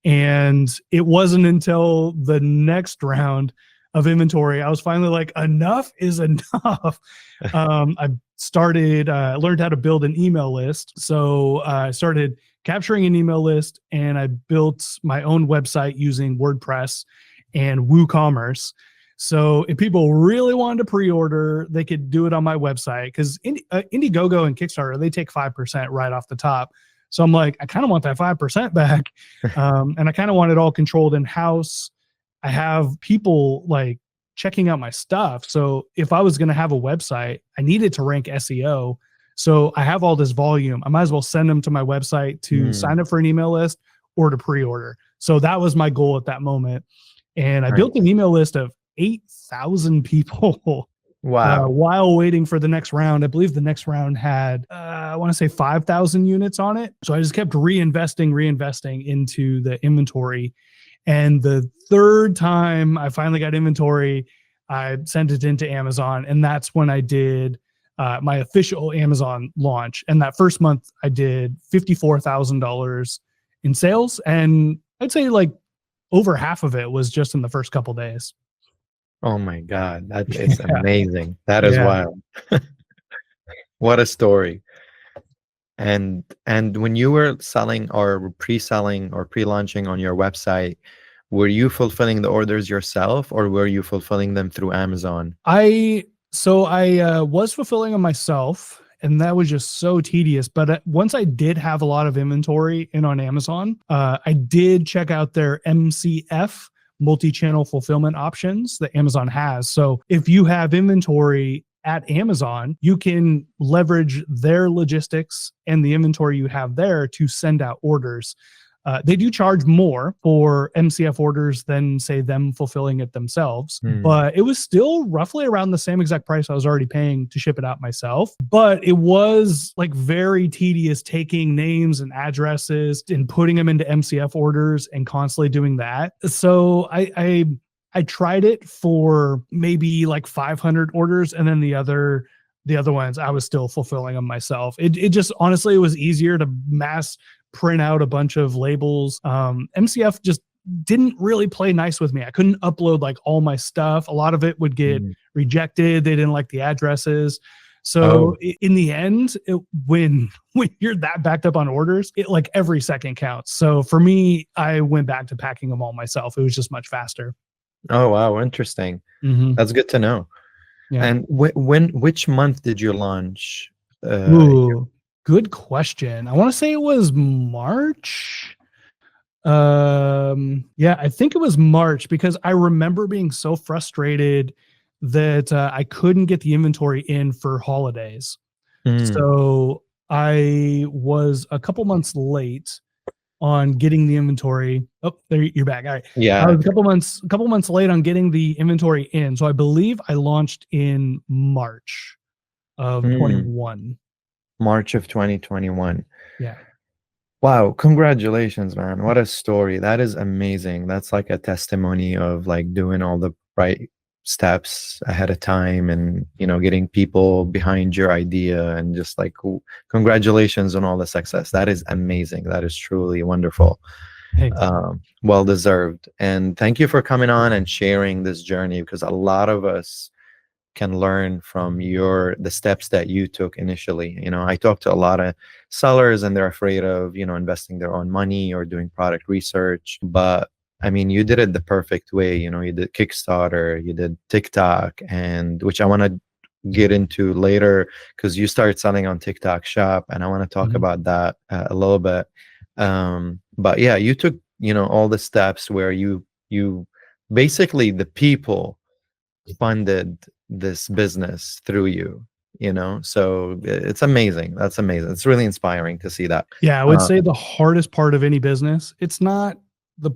And it wasn't until the next round of inventory, I was finally like, enough is enough. I started, learned how to build an email list. So I started capturing an email list, and I built my own website using WordPress and WooCommerce. So if people really wanted to pre-order, they could do it on my website, because Indiegogo and Kickstarter, they take 5% right off the top. So I'm like, I kind of want that 5% back. And I kind of want it all controlled in-house. I have people like checking out my stuff. So if I was going to have a website, I needed to rank SEO. So I have all this volume. I might as well send them to my website to sign up for an email list or to pre-order. So that was my goal at that moment. And I built an email list of 8,000 people while waiting for the next round. I believe the next round had, I want to say 5,000 units on it. So I just kept reinvesting into the inventory. And the third time I finally got inventory, I sent it into Amazon. And that's when I did my official Amazon launch. And that first month I did $54,000 in sales. And I'd say like over half of it was just in the first couple days.
Oh my God, that is amazing. That is wild. What a story. And when you were selling or pre-selling or pre-launching on your website, were you fulfilling the orders yourself, or were you fulfilling them through Amazon?
I was fulfilling them myself, and that was just so tedious. But once I did have a lot of inventory in on Amazon, I did check out their MCF, multi-channel fulfillment options, that Amazon has. So if you have inventory at Amazon, you can leverage their logistics and the inventory you have there to send out orders. They do charge more for MCF orders than, say, them fulfilling it themselves, but it was still roughly around the same exact price I was already paying to ship it out myself. But it was like very tedious taking names and addresses and putting them into MCF orders and constantly doing that. So I tried it for maybe like 500 orders, and then the other ones I was still fulfilling them myself. It just, honestly, it was easier to mass print out a bunch of labels. MCF just didn't really play nice with me. I couldn't upload like all my stuff. A lot of it would get rejected. They didn't like the addresses. So in the end, when you're that backed up on orders, it like every second counts. So for me, I went back to packing them all myself. It was just much faster.
Oh, wow. Interesting. That's good to know.
Yeah.
And which month did you launch?
Ooh, good question. I want to say it was March. Yeah, I think it was March because I remember being so frustrated that I couldn't get the inventory in for holidays.
Mm,
So I was a couple months late on getting the inventory. Oh, there you're back. All right. I
yeah.
was a couple months late on getting the inventory in. So I believe I launched in March of
Mm,
21.
March of 2021.
Yeah.
Wow, congratulations, man. What a story. That is amazing. That's like a testimony of like doing all the right steps ahead of time and, getting people behind your idea and just like congratulations on all the success. That is amazing. That is truly wonderful.
Thanks.
Well deserved. And thank you for coming on and sharing this journey because a lot of us can learn from the steps that you took initially. I talk to a lot of sellers and they're afraid of, investing their own money or doing product research. But I mean, you did it the perfect way. You did Kickstarter, you did TikTok, and which I want to get into later because you started selling on TikTok Shop, and I want to talk
Mhm.
about that a little bit. But yeah, you took, all the steps where you basically the people funded this business through you. So it's amazing. That's amazing. It's really inspiring to see that.
Yeah, I would
uh,
say the hardest part of any business, it's not the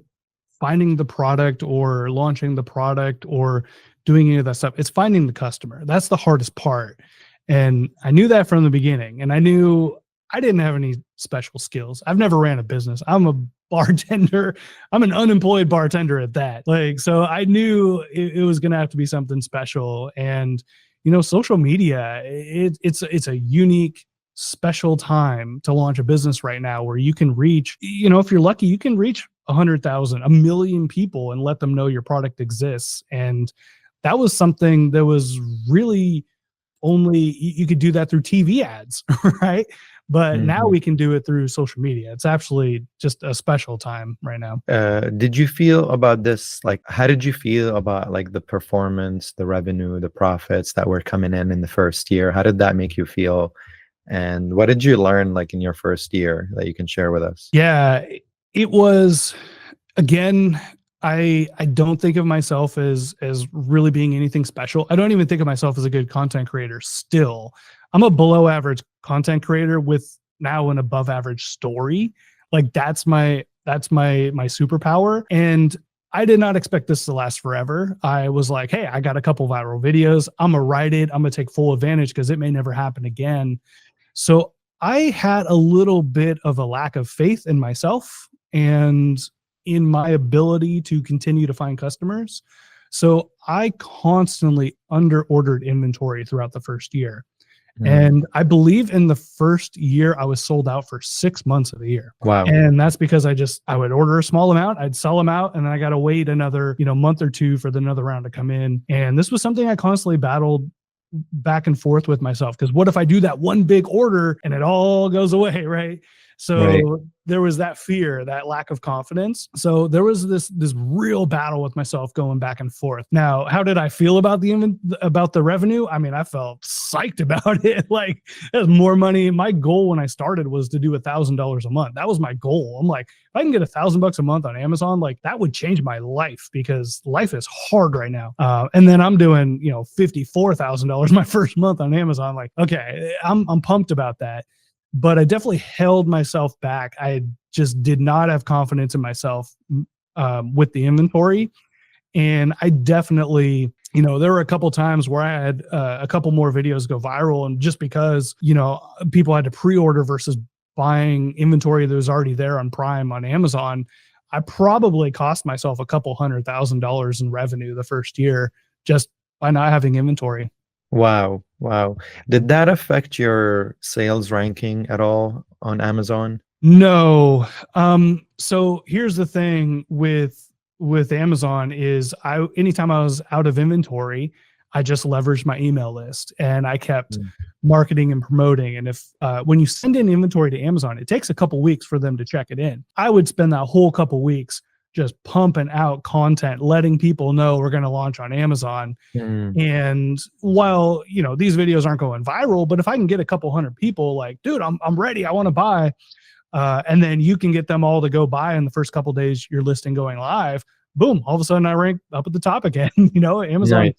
finding the product or launching the product or doing any of that stuff. It's finding the customer. That's the hardest part. And I knew that from the beginning. And I knew I didn't have any special skills. I've never ran a business. I'm a bartender. I'm an unemployed bartender at that. Like, so I knew it was going to have to be something special. And, social media, it's a unique, special time to launch a business right now where you can reach, if you're lucky, you can reach 100,000, a million people and let them know your product exists. And that was something that was really only you could do that through TV ads, right? But now
mhm.
we can do it through social media. It's actually just a special time right now.
Did you feel about this, like how did you feel about like the performance, the revenue, the profits that were coming in the first year? How did that make you feel? And what did you learn like in your first year that you can share with us?
Yeah, it was, again, I don't think of myself as really being anything special. I don't even think of myself as a good content creator still. I'm a below average content creator with now an above average story. Like that's my superpower. And I did not expect this to last forever. I was like, hey, I got a couple viral videos. I'm gonna write it. I'm gonna take full advantage because it may never happen again. So I had a little bit of a lack of faith in myself and in my ability to continue to find customers. So I constantly under ordered inventory throughout the first year.
Mm,
And I believe in the first year, I was sold out for 6 months of the year.
wow.
And that's because I would order a small amount, I'd sell them out, and then I got to wait another, month or two for another round to come in. And this was something I constantly battled back and forth with myself because what if I do that one big order and it all goes away, right?
Right.
So there was that fear, that lack of confidence. So there was this real battle with myself going back and forth. Now, how did I feel about the revenue? I mean, I felt psyched about it. Like there's more money. My goal when I started was to do $1,000 a month. That was my goal. I'm like, if I can get $1,000 a month on Amazon, like that would change my life because life is hard right now. And then I'm doing, $54,000 my first month on Amazon. Like, okay, I'm pumped about that, but I definitely held myself back. I just did not have confidence in myself with the inventory. And I definitely, there were a couple times where I had a couple more videos go viral. And just because, people had to pre-order versus buying inventory that was already there on Prime on Amazon, I probably cost myself a couple $100,000 in revenue the first year just by not having inventory.
Wow. Wow. Did that affect your sales ranking at all on Amazon?
No. So here's the thing with Amazon is anytime I was out of inventory, I just leveraged my email list and I kept
Mm.
marketing and promoting. And if when you send in inventory to Amazon, it takes a couple weeks for them to check it in. I would spend that whole couple weeks just pumping out content, letting people know we're going to launch on Amazon.
Mm.
And while, these videos aren't going viral, but if I can get a couple hundred people like, dude, I'm ready, I want to buy. And then you can get them all to go buy in the first couple days your listing going live. Boom, all of a sudden I rank up at the top again. Amazon,
Right.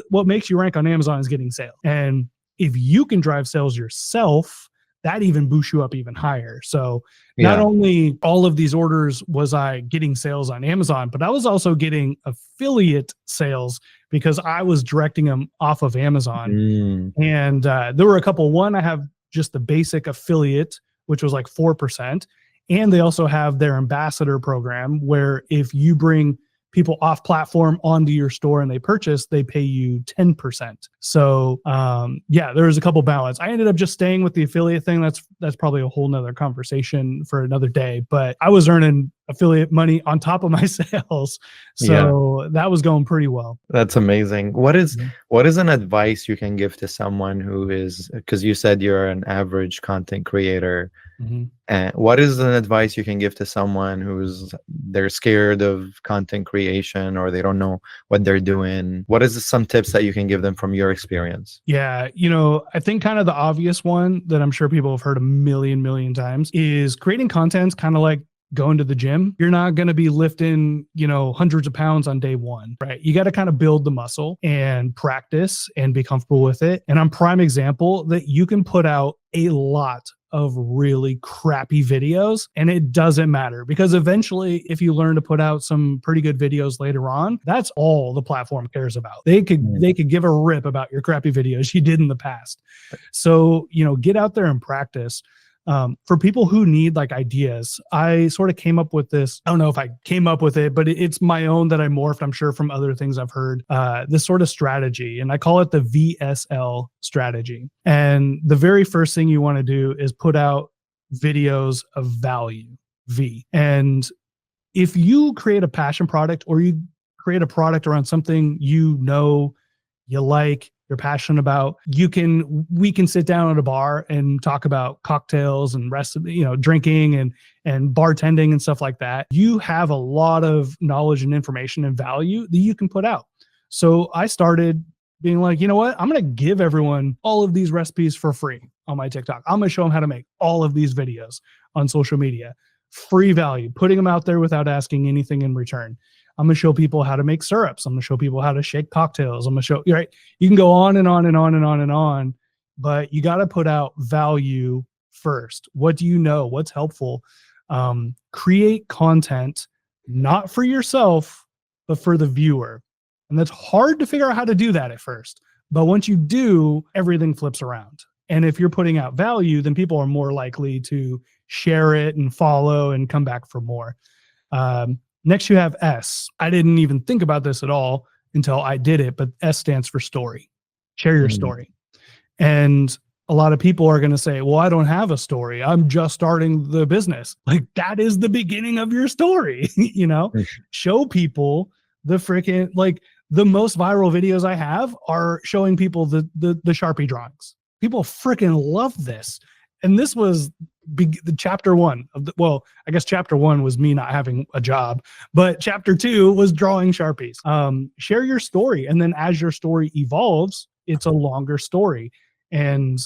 What makes you rank on Amazon is getting sales. And if you can drive sales yourself, that even boosts you up even higher. So not
Yeah.
only all of these orders was I getting sales on Amazon, but I was also getting affiliate sales because I was directing them off of Amazon.
Mm.
And there were a couple. One, I have just the basic affiliate, which was like 4%. And they also have their ambassador program where if you bring people off platform onto your store and they purchase, they pay you 10%. So there was a couple balance. I ended up just staying with the affiliate thing. That's probably a whole nother conversation for another day, but I was earning affiliate money on top of my sales. So that was going pretty well.
That's amazing. What is an advice you can give to someone who is, because you said you're an average content creator, and what is an advice you can give to someone they're scared of content creation or they don't know what they're doing? What is some tips that you can give them from your experience?
Yeah, I think kind of the obvious one that I'm sure people have heard a million times is creating content's kind of like going to the gym. You're not going to be lifting, hundreds of pounds on day one, right? You got to kind of build the muscle and practice and be comfortable with it. And I'm prime example that you can put out a lot of really crappy videos and it doesn't matter because eventually if you learn to put out some pretty good videos later on, that's all the platform cares about. They could give a rip about your crappy videos you did in the past. So, get out there and practice. For people who need like ideas, I sort of came up with this. I don't know if I came up with it, but it's my own that I morphed, I'm sure, from other things I've heard, this sort of strategy. And I call it the VSL strategy. And the very first thing you want to do is put out videos of value, V. And if you create a passion product or you create a product around something you like, you're passionate about, we can sit down at a bar and talk about cocktails and drinking and bartending and stuff like that. You have a lot of knowledge and information and value that you can put out. So I started being like, you know what? I'm going to give everyone all of these recipes for free on my TikTok. I'm going to show them how to make all of these videos on social media. Free value, putting them out there without asking anything in return. I'm going to show people how to make syrups. I'm going to show people how to shake cocktails. I'm going to show, right? You can go on and on and on and on and on, but you got to put out value first. What do you know? What's helpful? Create content, not for yourself, but for the viewer. And that's hard to figure out how to do that at first. But once you do, everything flips around. And if you're putting out value, then people are more likely to share it and follow and come back for more. Next, you have S. I didn't even think about this at all until I did it, but S stands for story. Share your story. And a lot of people are going to say, well, I don't have a story. I'm just starting the business. Like, that is the beginning of your story. Show people the freaking, like, the most viral videos I have are showing people the Sharpie drawings. People freaking love this. And this was the chapter one of I guess chapter one was me not having a job, but chapter two was drawing Sharpies. Share your story. And then as your story evolves, it's a longer story. And,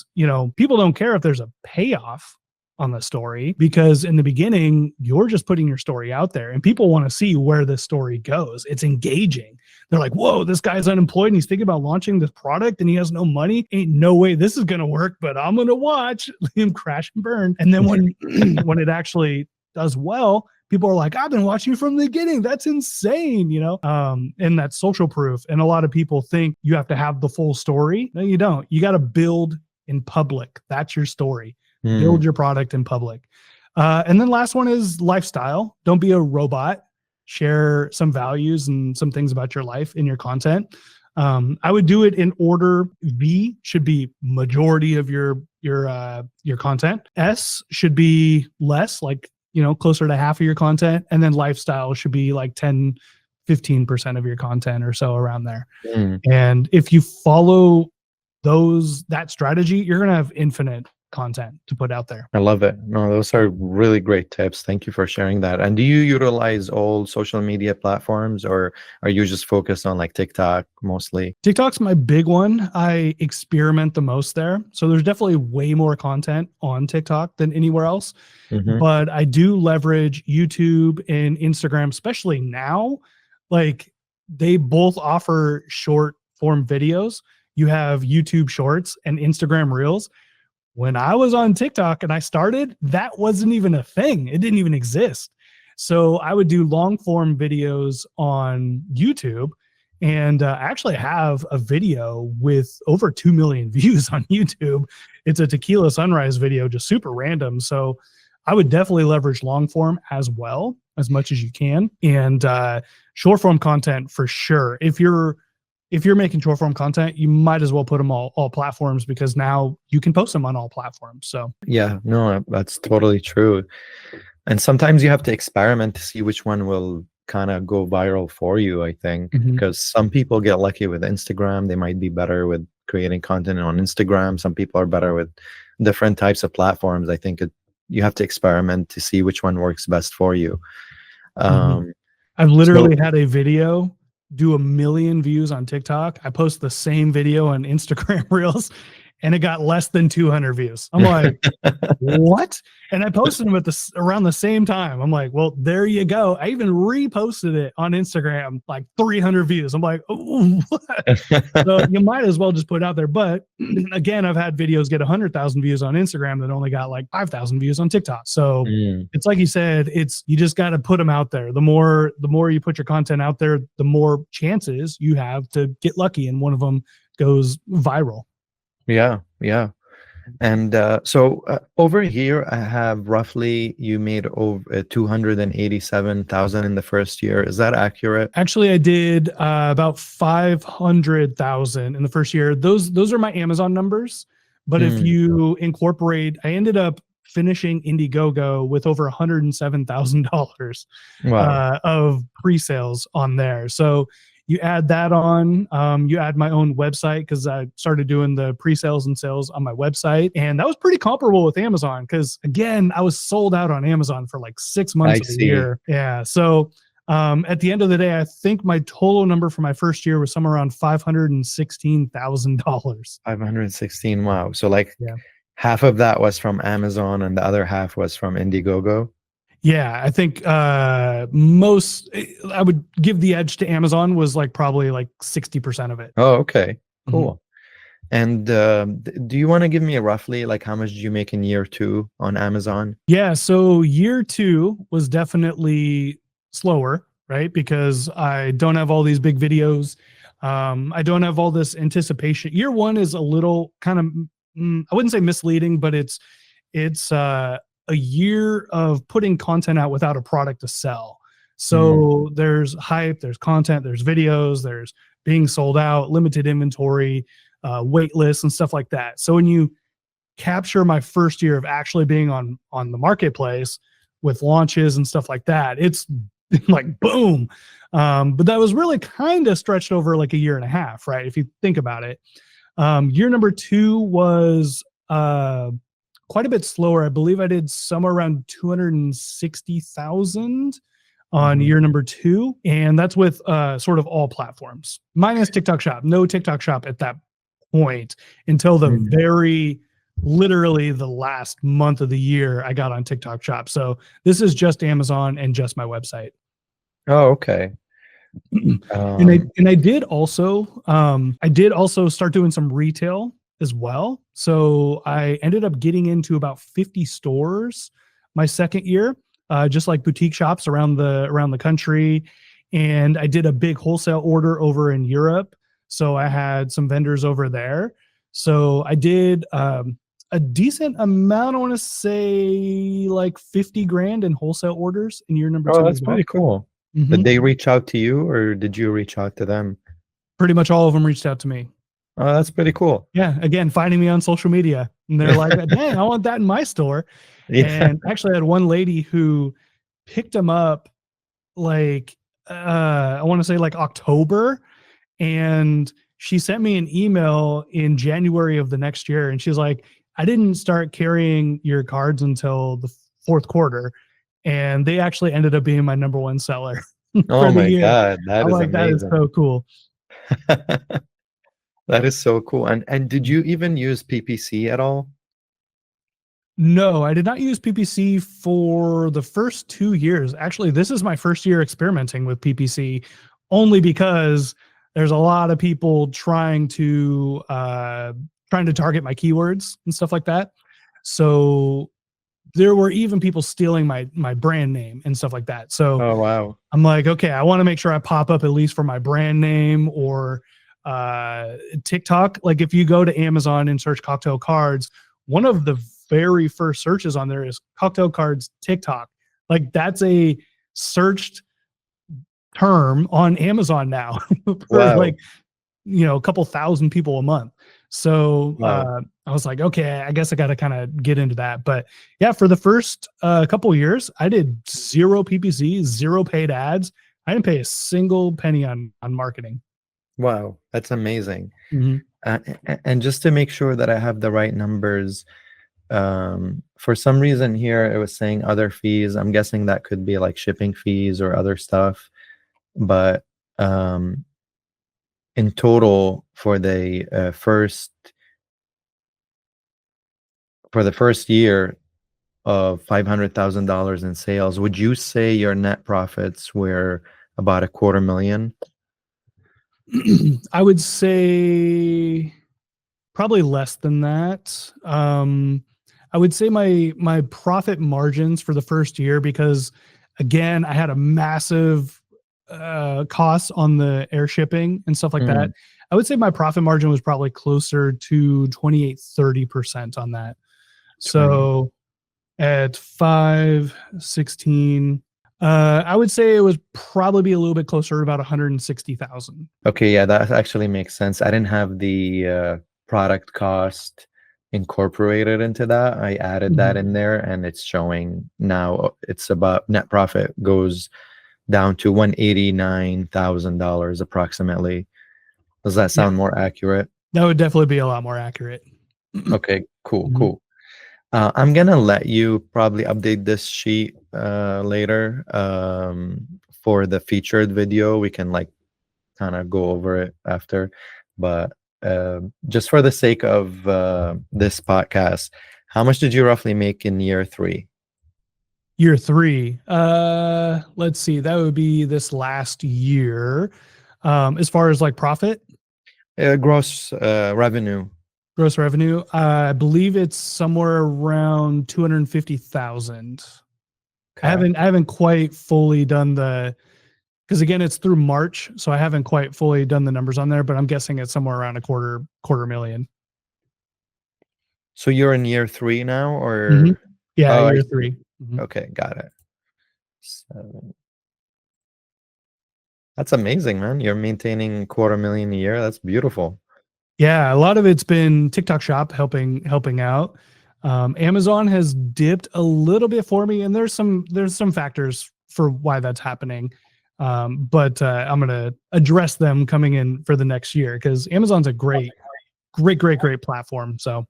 people don't care if there's a payoff on the story because in the beginning, you're just putting your story out there and people want to see where this story goes. It's engaging. They're like, whoa, this guy's unemployed and he's thinking about launching this product and he has no money. Ain't no way this is going to work, but I'm going to watch him crash and burn. And then when it actually does well, people are like, I've been watching you from the beginning. That's insane, and that's social proof. And a lot of people think you have to have the full story. No, you don't. You got to build in public. That's your story. Build your product in public. And then last one is lifestyle. Don't be a robot. Share some values and some things about your life in your content. I would do it in order. V should be majority of your content. S should be less, like, closer to half of your content. And then lifestyle should be like 10-15% of your content or so, around there. And if you follow that strategy, you're going to have infinite content to put out there.
I love it. No, those are really great tips. Thank you for sharing that. And do you utilize all social media platforms, or are you just focused on like TikTok mostly?
TikTok's my big one. I experiment the most there. So there's definitely way more content on TikTok than anywhere else.
Hmm.
But I do leverage YouTube and Instagram, especially now. Like they both offer short form videos. You have YouTube Shorts and Instagram Reels. When I was on TikTok and I started, that wasn't even a thing. It didn't even exist. So I would do long form videos on YouTube. And I actually have a video with over 2 million views on YouTube. It's a tequila sunrise video, just super random. So I would definitely leverage long form as well, as much as you can. And short form content for sure. If you're making short form content, you might as well put them all platforms, because now you can post them on all platforms. So
Yeah, no, that's totally true. And sometimes you have to experiment to see which one will kind of go viral for you, I think,
mhm.
because some people get lucky with Instagram. They might be better with creating content on Instagram. Some people are better with different types of platforms. I think you have to experiment to see which one works best for you.
Mhm.
Um,
I've
so
literally had a video do 1 million views on TikTok. I post the same video on Instagram Reels and it got less than 200 views. I'm like, what? And I posted them around the same time. I'm like, well, there you go. I even reposted it on Instagram, like 300 views. I'm like, oh, what? So you might as well just put it out there. But again, I've had videos get 100,000 views on Instagram that only got like 5,000 views on TikTok. So
Mm,
it's like you said, you just got to put them out there. The more you put your content out there, the more chances you have to get lucky and one of them goes viral.
yeah, yeah. And over here, I have roughly you made over 287,000 in the first year. Is that accurate?
Actually, I did about 500,000 in the first year. Those are my Amazon numbers. But if
Mm,
you incorporate, I ended up finishing Indiegogo with over $107,000
wow.
of pre-sales on there. So you add that on, you add my own website, because I started doing the pre-sales and sales on my website. And that was pretty comparable with Amazon, because again, I was sold out on Amazon for like 6 months
I
of the
see.
year. Yeah. So at the end of the day, I think my total number for my first year was somewhere around $516,000.
516. Wow. So like
Yeah.
half of that was from Amazon and the other half was from Indiegogo.
Yeah, I think I would give the edge to Amazon, was like probably like 60% of it.
Oh, okay.
Mhm.
Cool. And do you want to give me a roughly like how much did you make in year two on Amazon?
Yeah, so year two was definitely slower, right? Because I don't have all these big videos. I don't have all this anticipation. Year one is a little kind of, I wouldn't say misleading, but it's a year of putting content out without a product to sell.
Mm,
So there's hype, there's content, there's videos, there's being sold out, limited inventory, wait lists, and stuff like that. So when you capture my first year of actually being on the marketplace with launches and stuff like that, it's like boom. But that was really kind of stretched over like a year and a half, right? If you think about it. Year number two was quite a bit slower. I believe I did somewhere around 260,000 on
mhm,
year number two. And that's with sort of all platforms, minus TikTok Shop. No TikTok Shop at that point until the
mm.
very literally the last month of the year I got on TikTok Shop. So this is just Amazon and just my website.
Oh, okay.
And I did also start doing some retail as well. So I ended up getting into about 50 stores my second year, just like boutique shops around the country. And I did a big wholesale order over in Europe. So I had some vendors over there. So I did a decent amount. I want to say like 50 grand in wholesale orders in year number
Oh,
two as
that's
well.
pretty cool. Did
Mhm.
they reach out to you or did you reach out to them?
Pretty much all of them reached out to me.
Oh, that's pretty cool.
Yeah, again, finding me on social media. And they're like, dang, I want that in my store.
Yeah.
And actually I had one lady who picked them up like I want to say like October. And she sent me an email in January of the next year. And she's like, I didn't start carrying your cards until the fourth quarter, and they actually ended up being my number one seller
Oh
for the
my
year.
God, that
I'm
is
like, that is
amazing.
so cool.
That is so cool. And did you even use PPC at all?
No, I did not use PPC for the first 2 years. Actually, this is my first year experimenting with PPC, only because there's a lot of people trying to target my keywords and stuff like that. So there were even people stealing my brand name and stuff like that. So
Oh wow.
I'm like, okay, I want to make sure I pop up at least for my brand name or TikTok. Like if you go to Amazon and search cocktail cards, one of the very first searches on there is cocktail cards TikTok. Like that's a searched term on Amazon now for like,
Wow.
a couple thousand people a month. So
Wow.
I was like, okay, I guess I got to kind of get into that. But yeah, for the first couple of years, I did zero PPC, zero paid ads. I didn't pay a single penny on marketing.
Wow. That's amazing.
Mm-hmm.
And just to make sure that I have the right numbers, for some reason here it was saying other fees. I'm guessing that could be like shipping fees or other stuff. But in total for the first year of $500,000 in sales, would you say your net profits were about a quarter million?
I would say probably less than that. I would say my profit margins for the first year, because again, I had a massive costs on the air shipping and stuff like that.
Mm,
I would say my profit margin was probably closer to 28-30% on that.
20.
So at 516, I would say it was probably be a little bit closer to about 160,000.
Okay, yeah, that actually makes sense. I didn't have the product cost incorporated into that. I added that in there, and it's showing now. It's about net profit goes down to $189,000 approximately. Does that
Yeah,
sound more accurate?
that would definitely be a lot more accurate.
Okay, cool,
Mhm.
cool. I'm gonna let you probably update this sheet later for the featured video. We can like kind of go over it after, but just for the sake of this podcast, how much did you roughly make in year three?
Year three, let's see, that would be this last year. As far as like profit,
Gross revenue.
gross revenue, I believe it's somewhere around 250,000.
Okay.
I haven't quite fully done because again, it's through March, so I haven't quite fully done the numbers on there, but I'm guessing it's somewhere around a quarter million.
So you're in year three now,
Mhm.
or
Yeah,
oh, I
year
see.
three. Mhm.
Okay, got it. So that's amazing, man. You're maintaining quarter million a year. That's beautiful.
Yeah, a lot of it's been TikTok Shop helping out. Amazon has dipped a little bit for me, and there's some factors for why that's happening. But I'm gonna address them coming in for the next year, because Amazon's a great platform. So,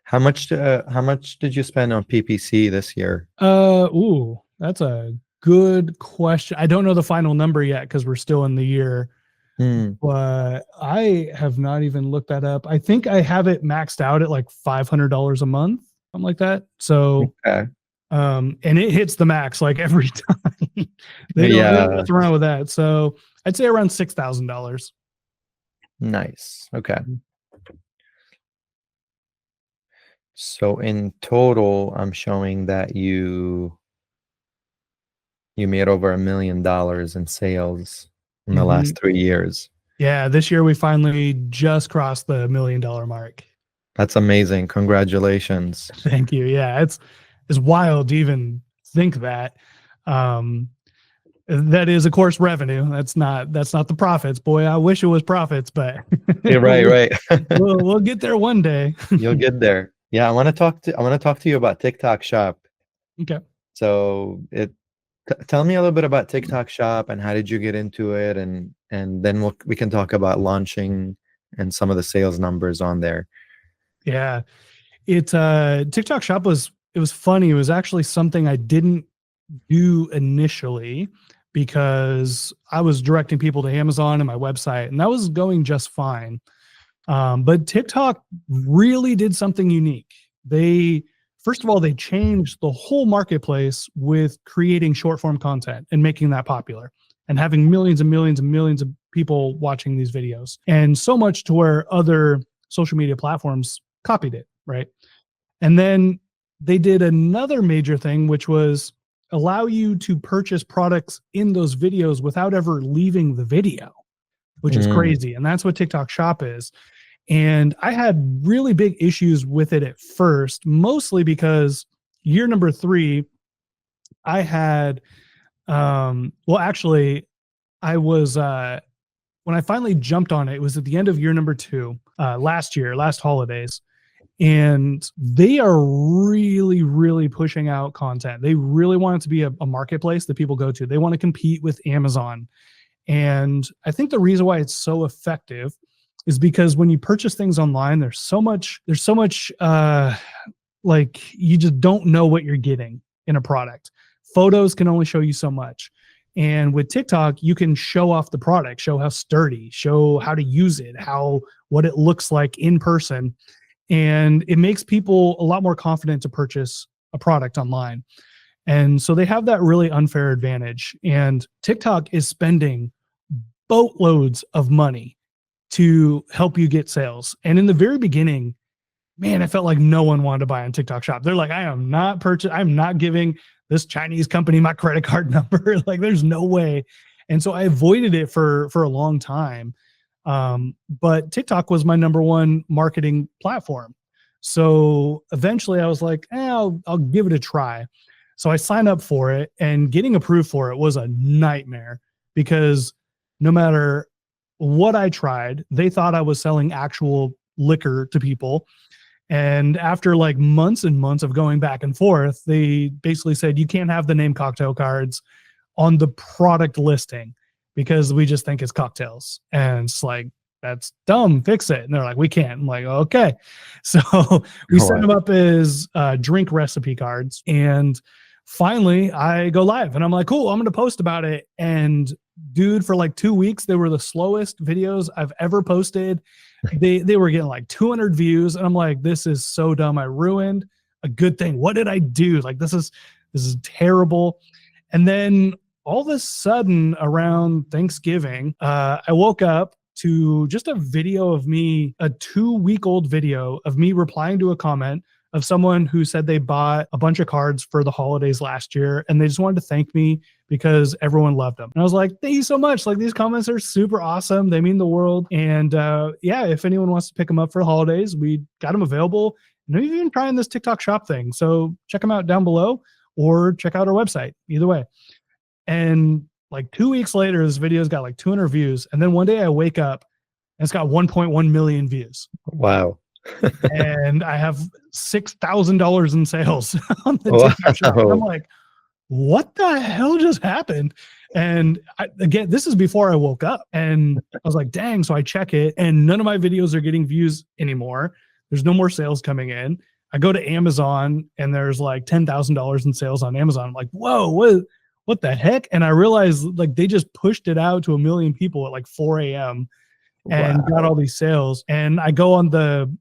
How much did you spend on PPC this year?
that's a good question. I don't know the final number yet because we're still in the year,
Hmm.
but I have not even looked that up. I think I have it maxed out at like $500 a month, something like that. So,
Okay.
and it hits the max like every time. They don't
Yeah.
mess around with that. So I'd say around $6,000.
Nice. Okay. So in total, I'm showing that you made over $1 million in sales in the
Mm-hmm.
last 3 years.
Yeah, this year we finally just crossed the $1 million mark.
That's amazing. Congratulations.
Thank you. Yeah, it's wild to even think that. Um, that is, of course, revenue. That's not the profits. Boy, I wish it was profits, but
You're right,
we'll,
right.
we'll get there one day.
You'll get there. Yeah, I want to talk to you about TikTok Shop.
Okay.
So tell me a little bit about TikTok Shop and how did you get into it, and then we can talk about launching and some of the sales numbers on there.
Yeah. It TikTok Shop was, it was funny. It was actually something I didn't do initially because I was directing people to Amazon and my website, and that was going just fine. But TikTok really did something unique. They, first of all, they changed the whole marketplace with creating short form content and making that popular and having millions and millions and millions of people watching these videos. And so much to where other social media platforms copied it, right? And then they did another major thing, which was allow you to purchase products in those videos without ever leaving the video, which is
Mm,
crazy. And that's what TikTok Shop is. And I had really big issues with it at first, mostly because year number 3, I had, well, actually, I was, when I finally jumped on it, it was at the end of year number 2, last year, last holidays. And they are really, really pushing out content. They really want it to be a marketplace that people go to. They want to compete with Amazon. And I think the reason why it's so effective is because when you purchase things online, there's so much like you just don't know what you're getting in a product. Photos can only show you so much. And with TikTok, you can show off the product, show how sturdy, show how to use it, how what it looks like in person. And it makes people a lot more confident to purchase a product online. And so they have that really unfair advantage. And TikTok is spending boatloads of money to help you get sales. And in the very beginning, man, I felt like no one wanted to buy on TikTok Shop. They're like, I'm not giving this Chinese company my credit card number. Like, there's no way. And so I avoided it for a long time. But TikTok was my number one marketing platform. So eventually I was like, I'll give it a try. So I signed up for it, and getting approved for it was a nightmare because no matter what I tried, they thought I was selling actual liquor to people. And after like months and months of going back and forth, they basically said, you can't have the name Cocktail Cards on the product listing because we just think it's cocktails. And it's like, that's dumb, fix it. And they're like, we can't. I'm like, okay. So we set them
wow.
up as drink recipe cards. And finally I go live and I'm like, cool, I'm going to post about it. And dude, for like 2 weeks, they were the slowest videos I've ever posted. They were getting like 200 views. And I'm like, this is so dumb. I ruined a good thing. What did I do? Like, this is terrible. And then all of a sudden around Thanksgiving, I woke up to just a video of me, a 2-week-old video of me replying to a comment of someone who said they bought a bunch of cards for the holidays last year and they just wanted to thank me because everyone loved them. And I was like, thank you so much. Like, these comments are super awesome. They mean the world. And yeah, if anyone wants to pick them up for the holidays, we got them available. And we've even trying this TikTok Shop thing. So check them out down below or check out our website. Either way. And like 2 weeks later, this video's got like 200 views. And then one day I wake up and it's got 1.1 million views.
Wow.
And I have $6,000 in sales on the TikTok Shop. And I'm
Wow.
like, what the hell just happened? And again, this is before I woke up, and I was like, dang. So I check it and none of my videos are getting views anymore. There's no more sales coming in. I go to Amazon and there's like $10,000 in sales on Amazon. I'm like, whoa, what the heck? And I realized like they just pushed it out to 1 million people at like 4 a.m. and got
Wow.
all these sales. And I go on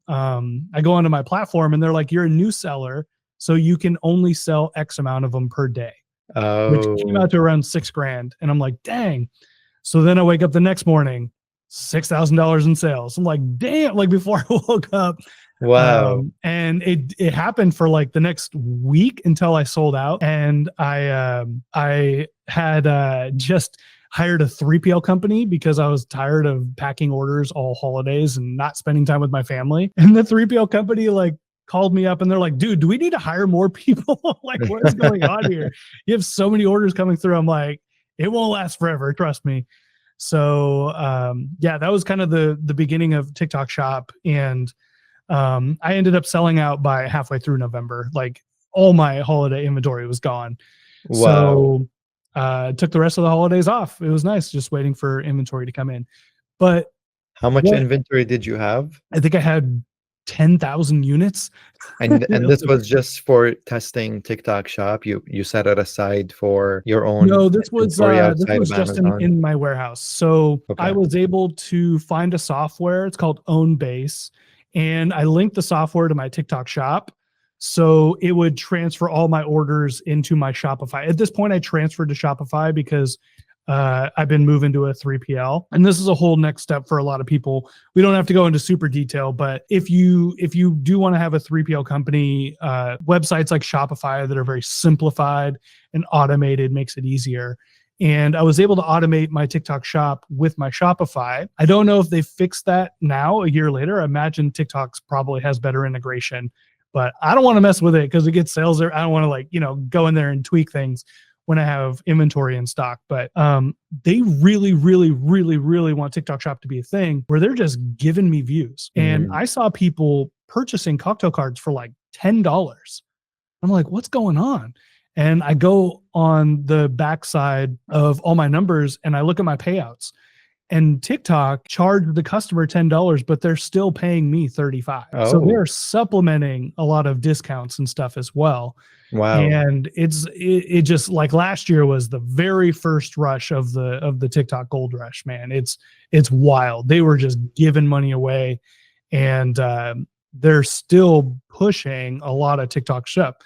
I go onto my platform and they're like, you're a new seller, so you can only sell X amount of them per day, which came
Oh,
out to around 6 grand. And I'm like, dang. So then I wake up the next morning, $6,000 in sales. I'm like, damn, like before I woke up.
wow.
And it happened for like the next week until I sold out. And I had just hired a 3PL company because I was tired of packing orders all holidays and not spending time with my family. And the 3PL company like called me up and they're like, dude, do we need to hire more people? Like, what is going on here? You have so many orders coming through. I'm like, it won't last forever, trust me. So yeah, that was kind of the beginning of TikTok Shop. And I ended up selling out by halfway through November. Like, all my holiday inventory was gone.
Wow.
So took the rest of the holidays off. It was nice just waiting for inventory to come in. But
How much
what
inventory did you have?
I think I had 10,000 units.
And this was just for testing TikTok Shop. You set it aside for your own
No,
inventory
this
outside
was
of
just
Amazon.
in my warehouse. So I
Okay.
was able to find a software. It's called OwnBase, and I linked the software to my TikTok shop. So it would transfer all my orders into my Shopify. At this point, I transferred to Shopify because I've been moving to a 3PL, and this is a whole next step for a lot of people. We don't have to go into super detail, but if you do want to have a 3PL company, websites like Shopify that are very simplified and automated makes it easier. And I was able to automate my TikTok shop with my Shopify. I don't know if they fixed that now, a year later. I imagine TikTok's probably has better integration, but I don't want to mess with it because it gets sales there. I don't want to go in there and tweak things when I have inventory in stock. But they really, really, really, really want TikTok Shop to be a thing where they're just giving me views. And
Mm.
I saw people purchasing cocktail cards for like $10. I'm like, what's going on? And I go on the backside of all my numbers and I look at my payouts. And TikTok charged the customer $10, but they're still paying me 35. So
Oh,
they're supplementing a lot of discounts and stuff as well.
wow.
And it just like last year was the very first rush of the TikTok gold rush, man. It's wild. They were just giving money away, and they're still pushing a lot of TikTok shop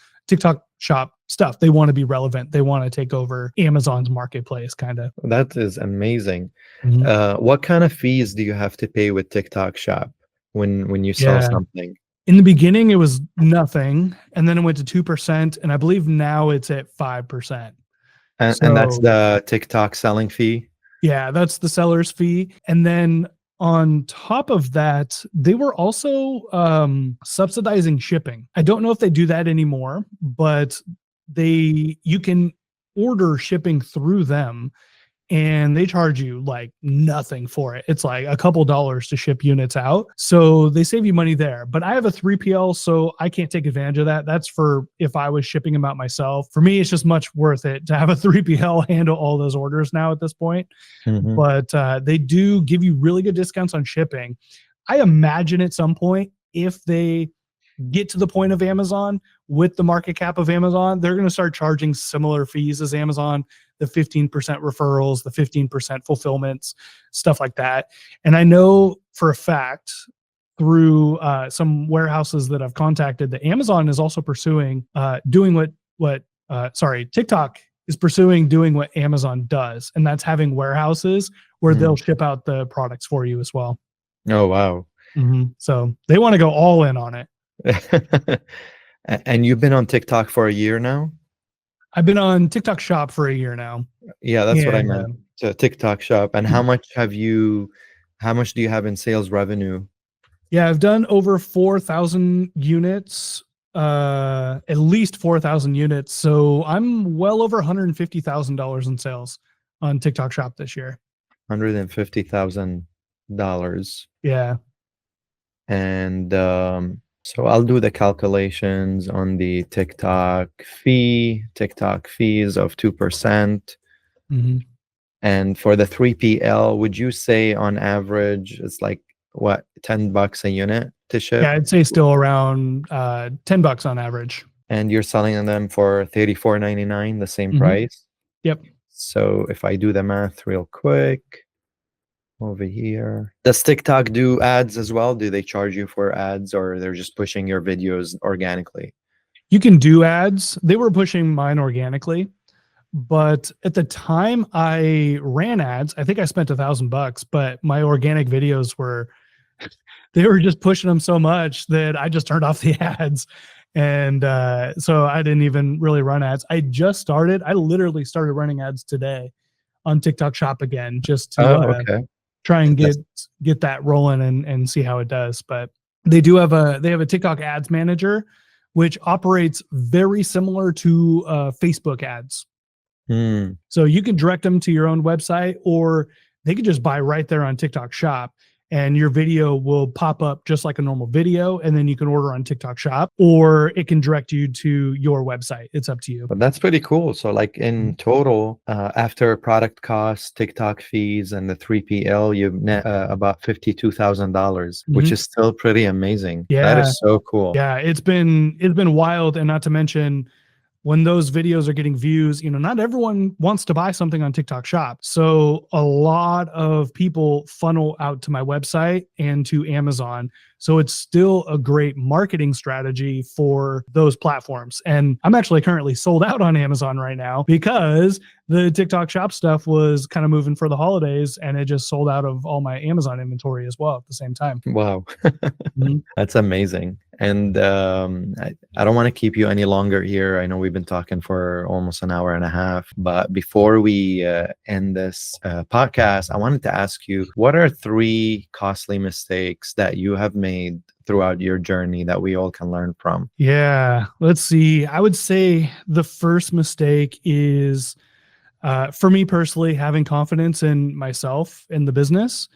stuff. They want to be relevant. They want to take over Amazon's marketplace, kind of.
That is amazing.
Mhm.
What kind of fees do you have to pay with TikTok Shop when you sell
Yeah.
something?
In the beginning, it was nothing, and then it went to 2%, and I believe now it's at 5%.
And that's
So
the TikTok selling fee?
yeah, that's the seller's fee. And then on top of that, they were also subsidizing shipping. I don't know if they do that anymore, but you can order shipping through them and they charge you like nothing for it. It's like a couple dollars to ship units out. So they save you money there. But I have a 3PL, so I can't take advantage of that. That's for if I was shipping them out myself. For me, it's just much worth it to have a 3PL handle all those orders now at this point.
Mhm.
But they do give you really good discounts on shipping. I imagine at some point, if they get to the point of Amazon with the market cap of Amazon, they're going to start charging similar fees as Amazon, the 15% referrals, the 15% fulfillments, stuff like that. And I know for a fact through some warehouses that I've contacted that Amazon is also pursuing doing TikTok is pursuing doing what Amazon does, and that's having warehouses where they'll
Mm.
ship out the products for you as well.
Oh, wow.
So they want to go all in on it.
And you've been on TikTok for a year now?
I've been on TikTok Shop for a year now.
Yeah, that's what I
And
meant. To TikTok Shop. And how much do you have in sales revenue?
yeah, I've done over 4,000 units, at least 4,000 units. So I'm well over $150,000 in sales on TikTok Shop this year.
$150,000.
Yeah.
And so I'll do the calculations on the TikTok fees of 2%.
Mm-hmm.
And for the 3PL, would you say on average it's like what, $10 a unit to ship?
Yeah, I'd say still around $10 on average.
And you're selling them for $34.99, the same
Mhm.
price?
Yep.
So if I do the math real quick over here, does TikTok do ads as well? Do they charge you for ads, or they're just pushing your videos organically?
You can do ads. They were pushing mine organically, but at the time I ran ads, I think I spent $1,000, but my organic videos they were just pushing them so much that I just turned off the ads. And so I didn't even really run ads. I literally started running ads today on TikTok Shop again, just to
Oh, okay.
try and
That's
get that rolling and see how it does. But they have a TikTok ads manager, which operates very similar to Facebook ads. So you can direct them to your own website, or they could just buy right there on TikTok Shop. and your video will pop up just like a normal video, and then you can order on TikTok Shop, or it can direct you to your website. It's up to you.
But that's pretty cool. So like in total, after product costs, TikTok fees, and the 3PL, you've net about $52,000, which is still pretty amazing. That
Yeah.
is so cool.
Yeah, it's been wild, and not to mention when those videos are getting views, not everyone wants to buy something on TikTok Shop. So a lot of people funnel out to my website and to Amazon. So it's still a great marketing strategy for those platforms. And I'm actually currently sold out on Amazon right now because the TikTok Shop stuff was kind of moving for the holidays, and it just sold out of all my Amazon inventory as well at the same time.
Wow.
Mhm.
That's amazing. And I don't want to keep you any longer here. I know we've been talking for almost an hour and a half, but before we end this podcast, I wanted to ask you, what are 3 costly mistakes that you have made throughout your journey that we all can learn from?
Yeah, let's see. I would say the first mistake is, for me personally, having confidence in myself in the business.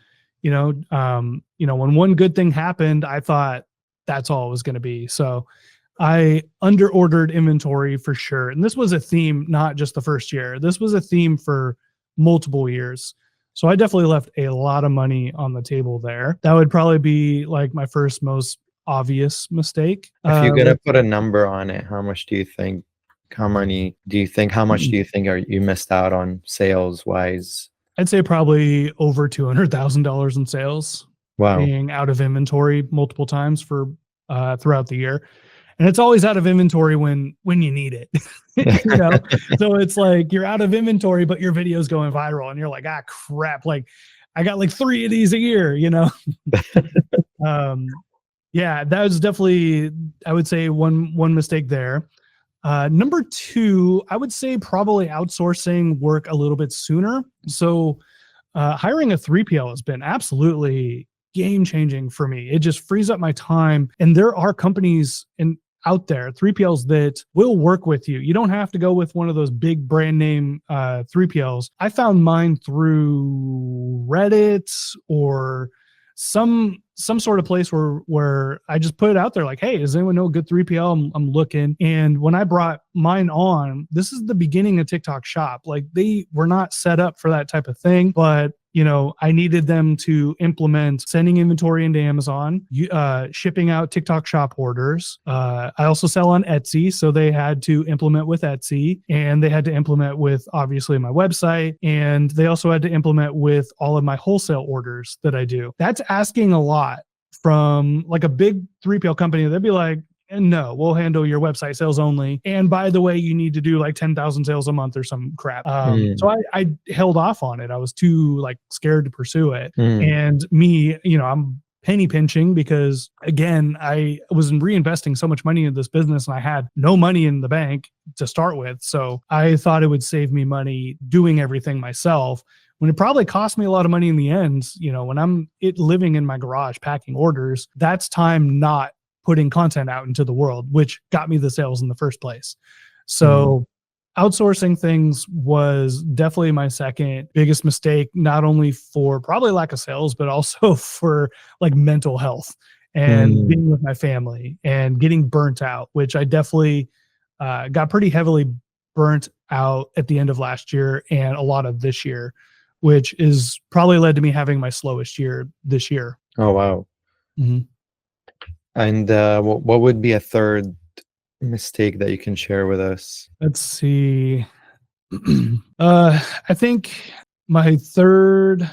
When one good thing happened, I thought that's all it was going to be. So I underordered inventory for sure. And this was a theme, not just the first year. This was a theme for multiple years. So I definitely left a lot of money on the table there. That would probably be like my first most obvious mistake.
If you're gonna put a number on it, how much do you think? How much do you think you missed out on sales wise?
I'd say probably over $200,000 in sales.
Wow.
Being out of inventory multiple times for throughout the year. And it's always out of inventory when you need it. So it's like you're out of inventory, but your video's going viral, and you're like, crap, like I got like 3 of these a year. Yeah, that was definitely, I would say, one mistake there. Number 2, I would say probably outsourcing work a little bit sooner. So hiring a 3PL has been absolutely game changing for me. It just frees up my time. And there are companies out there, 3PLs, that will work with you. You don't have to go with one of those big brand name 3PLs. I found mine through Reddit or some sort of place where I just put it out there like, hey, does anyone know a good 3PL? I'm looking. And when I brought mine on, this is the beginning of TikTok Shop. Like, they were not set up for that type of thing, but I needed them to implement sending inventory into Amazon, shipping out TikTok Shop orders. I also sell on Etsy, so they had to implement with Etsy, and they had to implement with, obviously, my website, and they also had to implement with all of my wholesale orders that I do. That's asking a lot from like a big 3PL company. They'd be like, no, we'll handle your website sales only. And by the way, you need to do like 10,000 sales a month or some crap. So I held off on it. I was too scared to pursue it. And me, I'm penny pinching because, again, I was reinvesting so much money in this business and I had no money in the bank to start with. So I thought it would save me money doing everything myself, when it probably cost me a lot of money in the end. When I'm living in my garage packing orders, that's time not putting content out into the world, which got me the sales in the first place. So outsourcing things was definitely my second biggest mistake, not only for probably lack of sales, but also for mental health and being with my family and getting burnt out, which I definitely got pretty heavily burnt out at the end of last year and a lot of this year, which is probably led to me having my slowest year this year.
Oh, wow. And what would be a third mistake that you can share with us?
Let's see. I think my third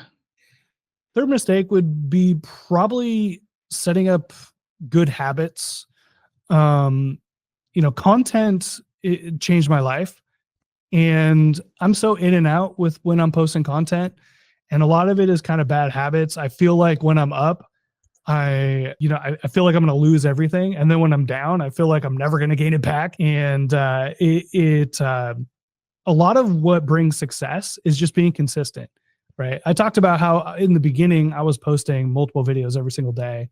mistake would be probably setting up good habits. Content, it changed my life, and I'm so in and out with when I'm posting content, and a lot of it is kind of bad habits. I feel like when I'm up, I feel like I'm going to lose everything. And then when I'm down, I feel like I'm never going to gain it back. And a lot of what brings success is just being consistent, right? I talked about how in the beginning, I was posting multiple videos every single day.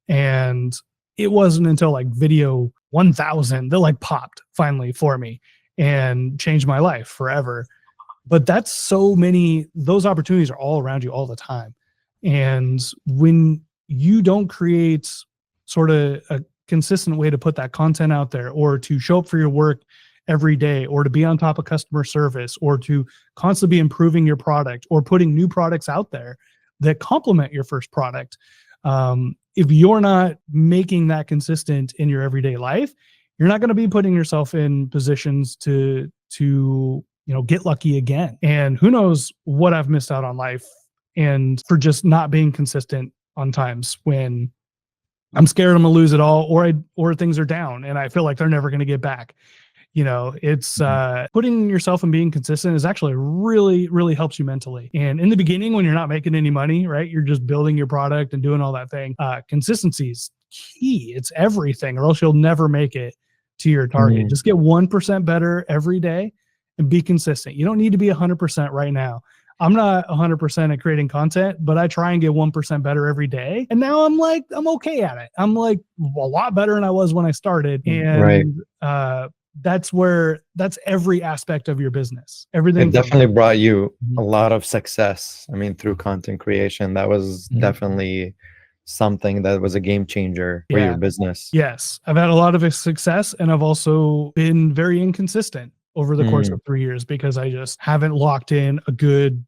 And it wasn't until video 1000 that popped finally for me and changed my life forever. But that's so many, those opportunities are all around you all the time. And when you don't create sort of a consistent way to put that content out there, or to show up for your work every day, or to be on top of customer service, or to constantly be improving your product, or putting new products out there that complement your first product, if you're not making that consistent in your everyday life, you're not going to be putting yourself in positions to get lucky again. And who knows what I've missed out on life, and for just not being consistent on times when I'm scared I'm gonna lose it all, or things are down and I feel like they're never gonna get back. It's putting yourself and being consistent is actually really, really helps you mentally. And in the beginning, when you're not making any money, right, you're just building your product and doing all that thing. Consistency is key. It's everything, or else you'll never make it to your target. Just get 1% better every day and be consistent. You don't need to be 100% right now. I'm not 100% at creating content, but I try and get 1% better every day. And now I'm okay at it. I'm like a lot better than I was when I started. And that's every aspect of your business. Everything.
It definitely brought you a lot of success. I mean, through content creation, that was definitely something that was a game changer for your business.
Yes. I've had a lot of success, and I've also been very inconsistent over the course of 3 years, because I just haven't locked in a good,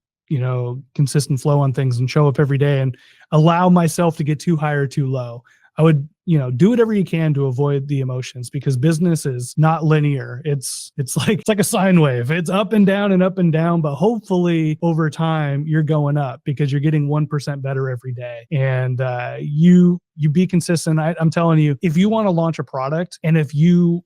consistent flow on things and show up every day and allow myself to get too high or too low. I would, do whatever you can to avoid the emotions, because business is not linear. It's like a sine wave. It's up and down, but hopefully over time you're going up because you're getting 1% better every day. And you be consistent. I'm telling you, if you want to launch a product, and if you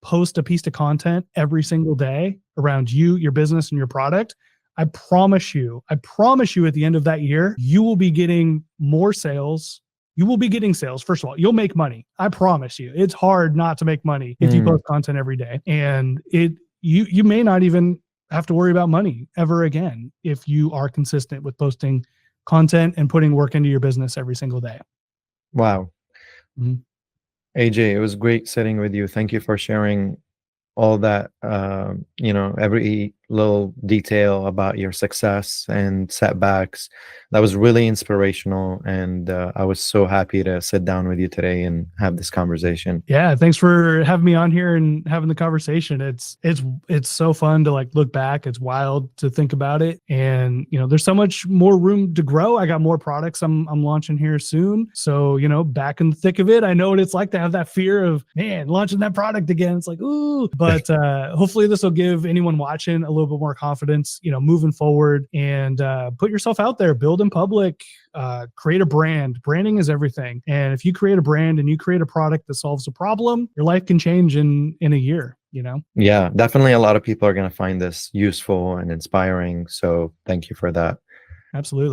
post a piece of content every single day around you, your business, and your product, I promise you at the end of that year, you will be getting more sales. You will be getting sales. First of all, you'll make money. I promise you. It's hard not to make money if you post content every day. And you may not even have to worry about money ever again if you are consistent with posting content and putting work into your business every single day.
Wow. AJ, it was great sitting with you. Thank you for sharing all that, every little detail about your success and setbacks. That was really inspirational, and I was so happy to sit down with you today and have this conversation.
Yeah, thanks for having me on here and having the conversation. It's so fun to look back. It's wild to think about it, and there's so much more room to grow. I got more products I'm launching here soon, so back in the thick of it. I know what it's like to have that fear of launching that product again. It's like, ooh, but hopefully this will give anyone watching a little bit more confidence, moving forward, and put yourself out there, build in public, create a brand. Branding is everything. And if you create a brand and you create a product that solves a problem, your life can change in a year,
Yeah, definitely a lot of people are going to find this useful and inspiring. So thank you for that.
Absolutely.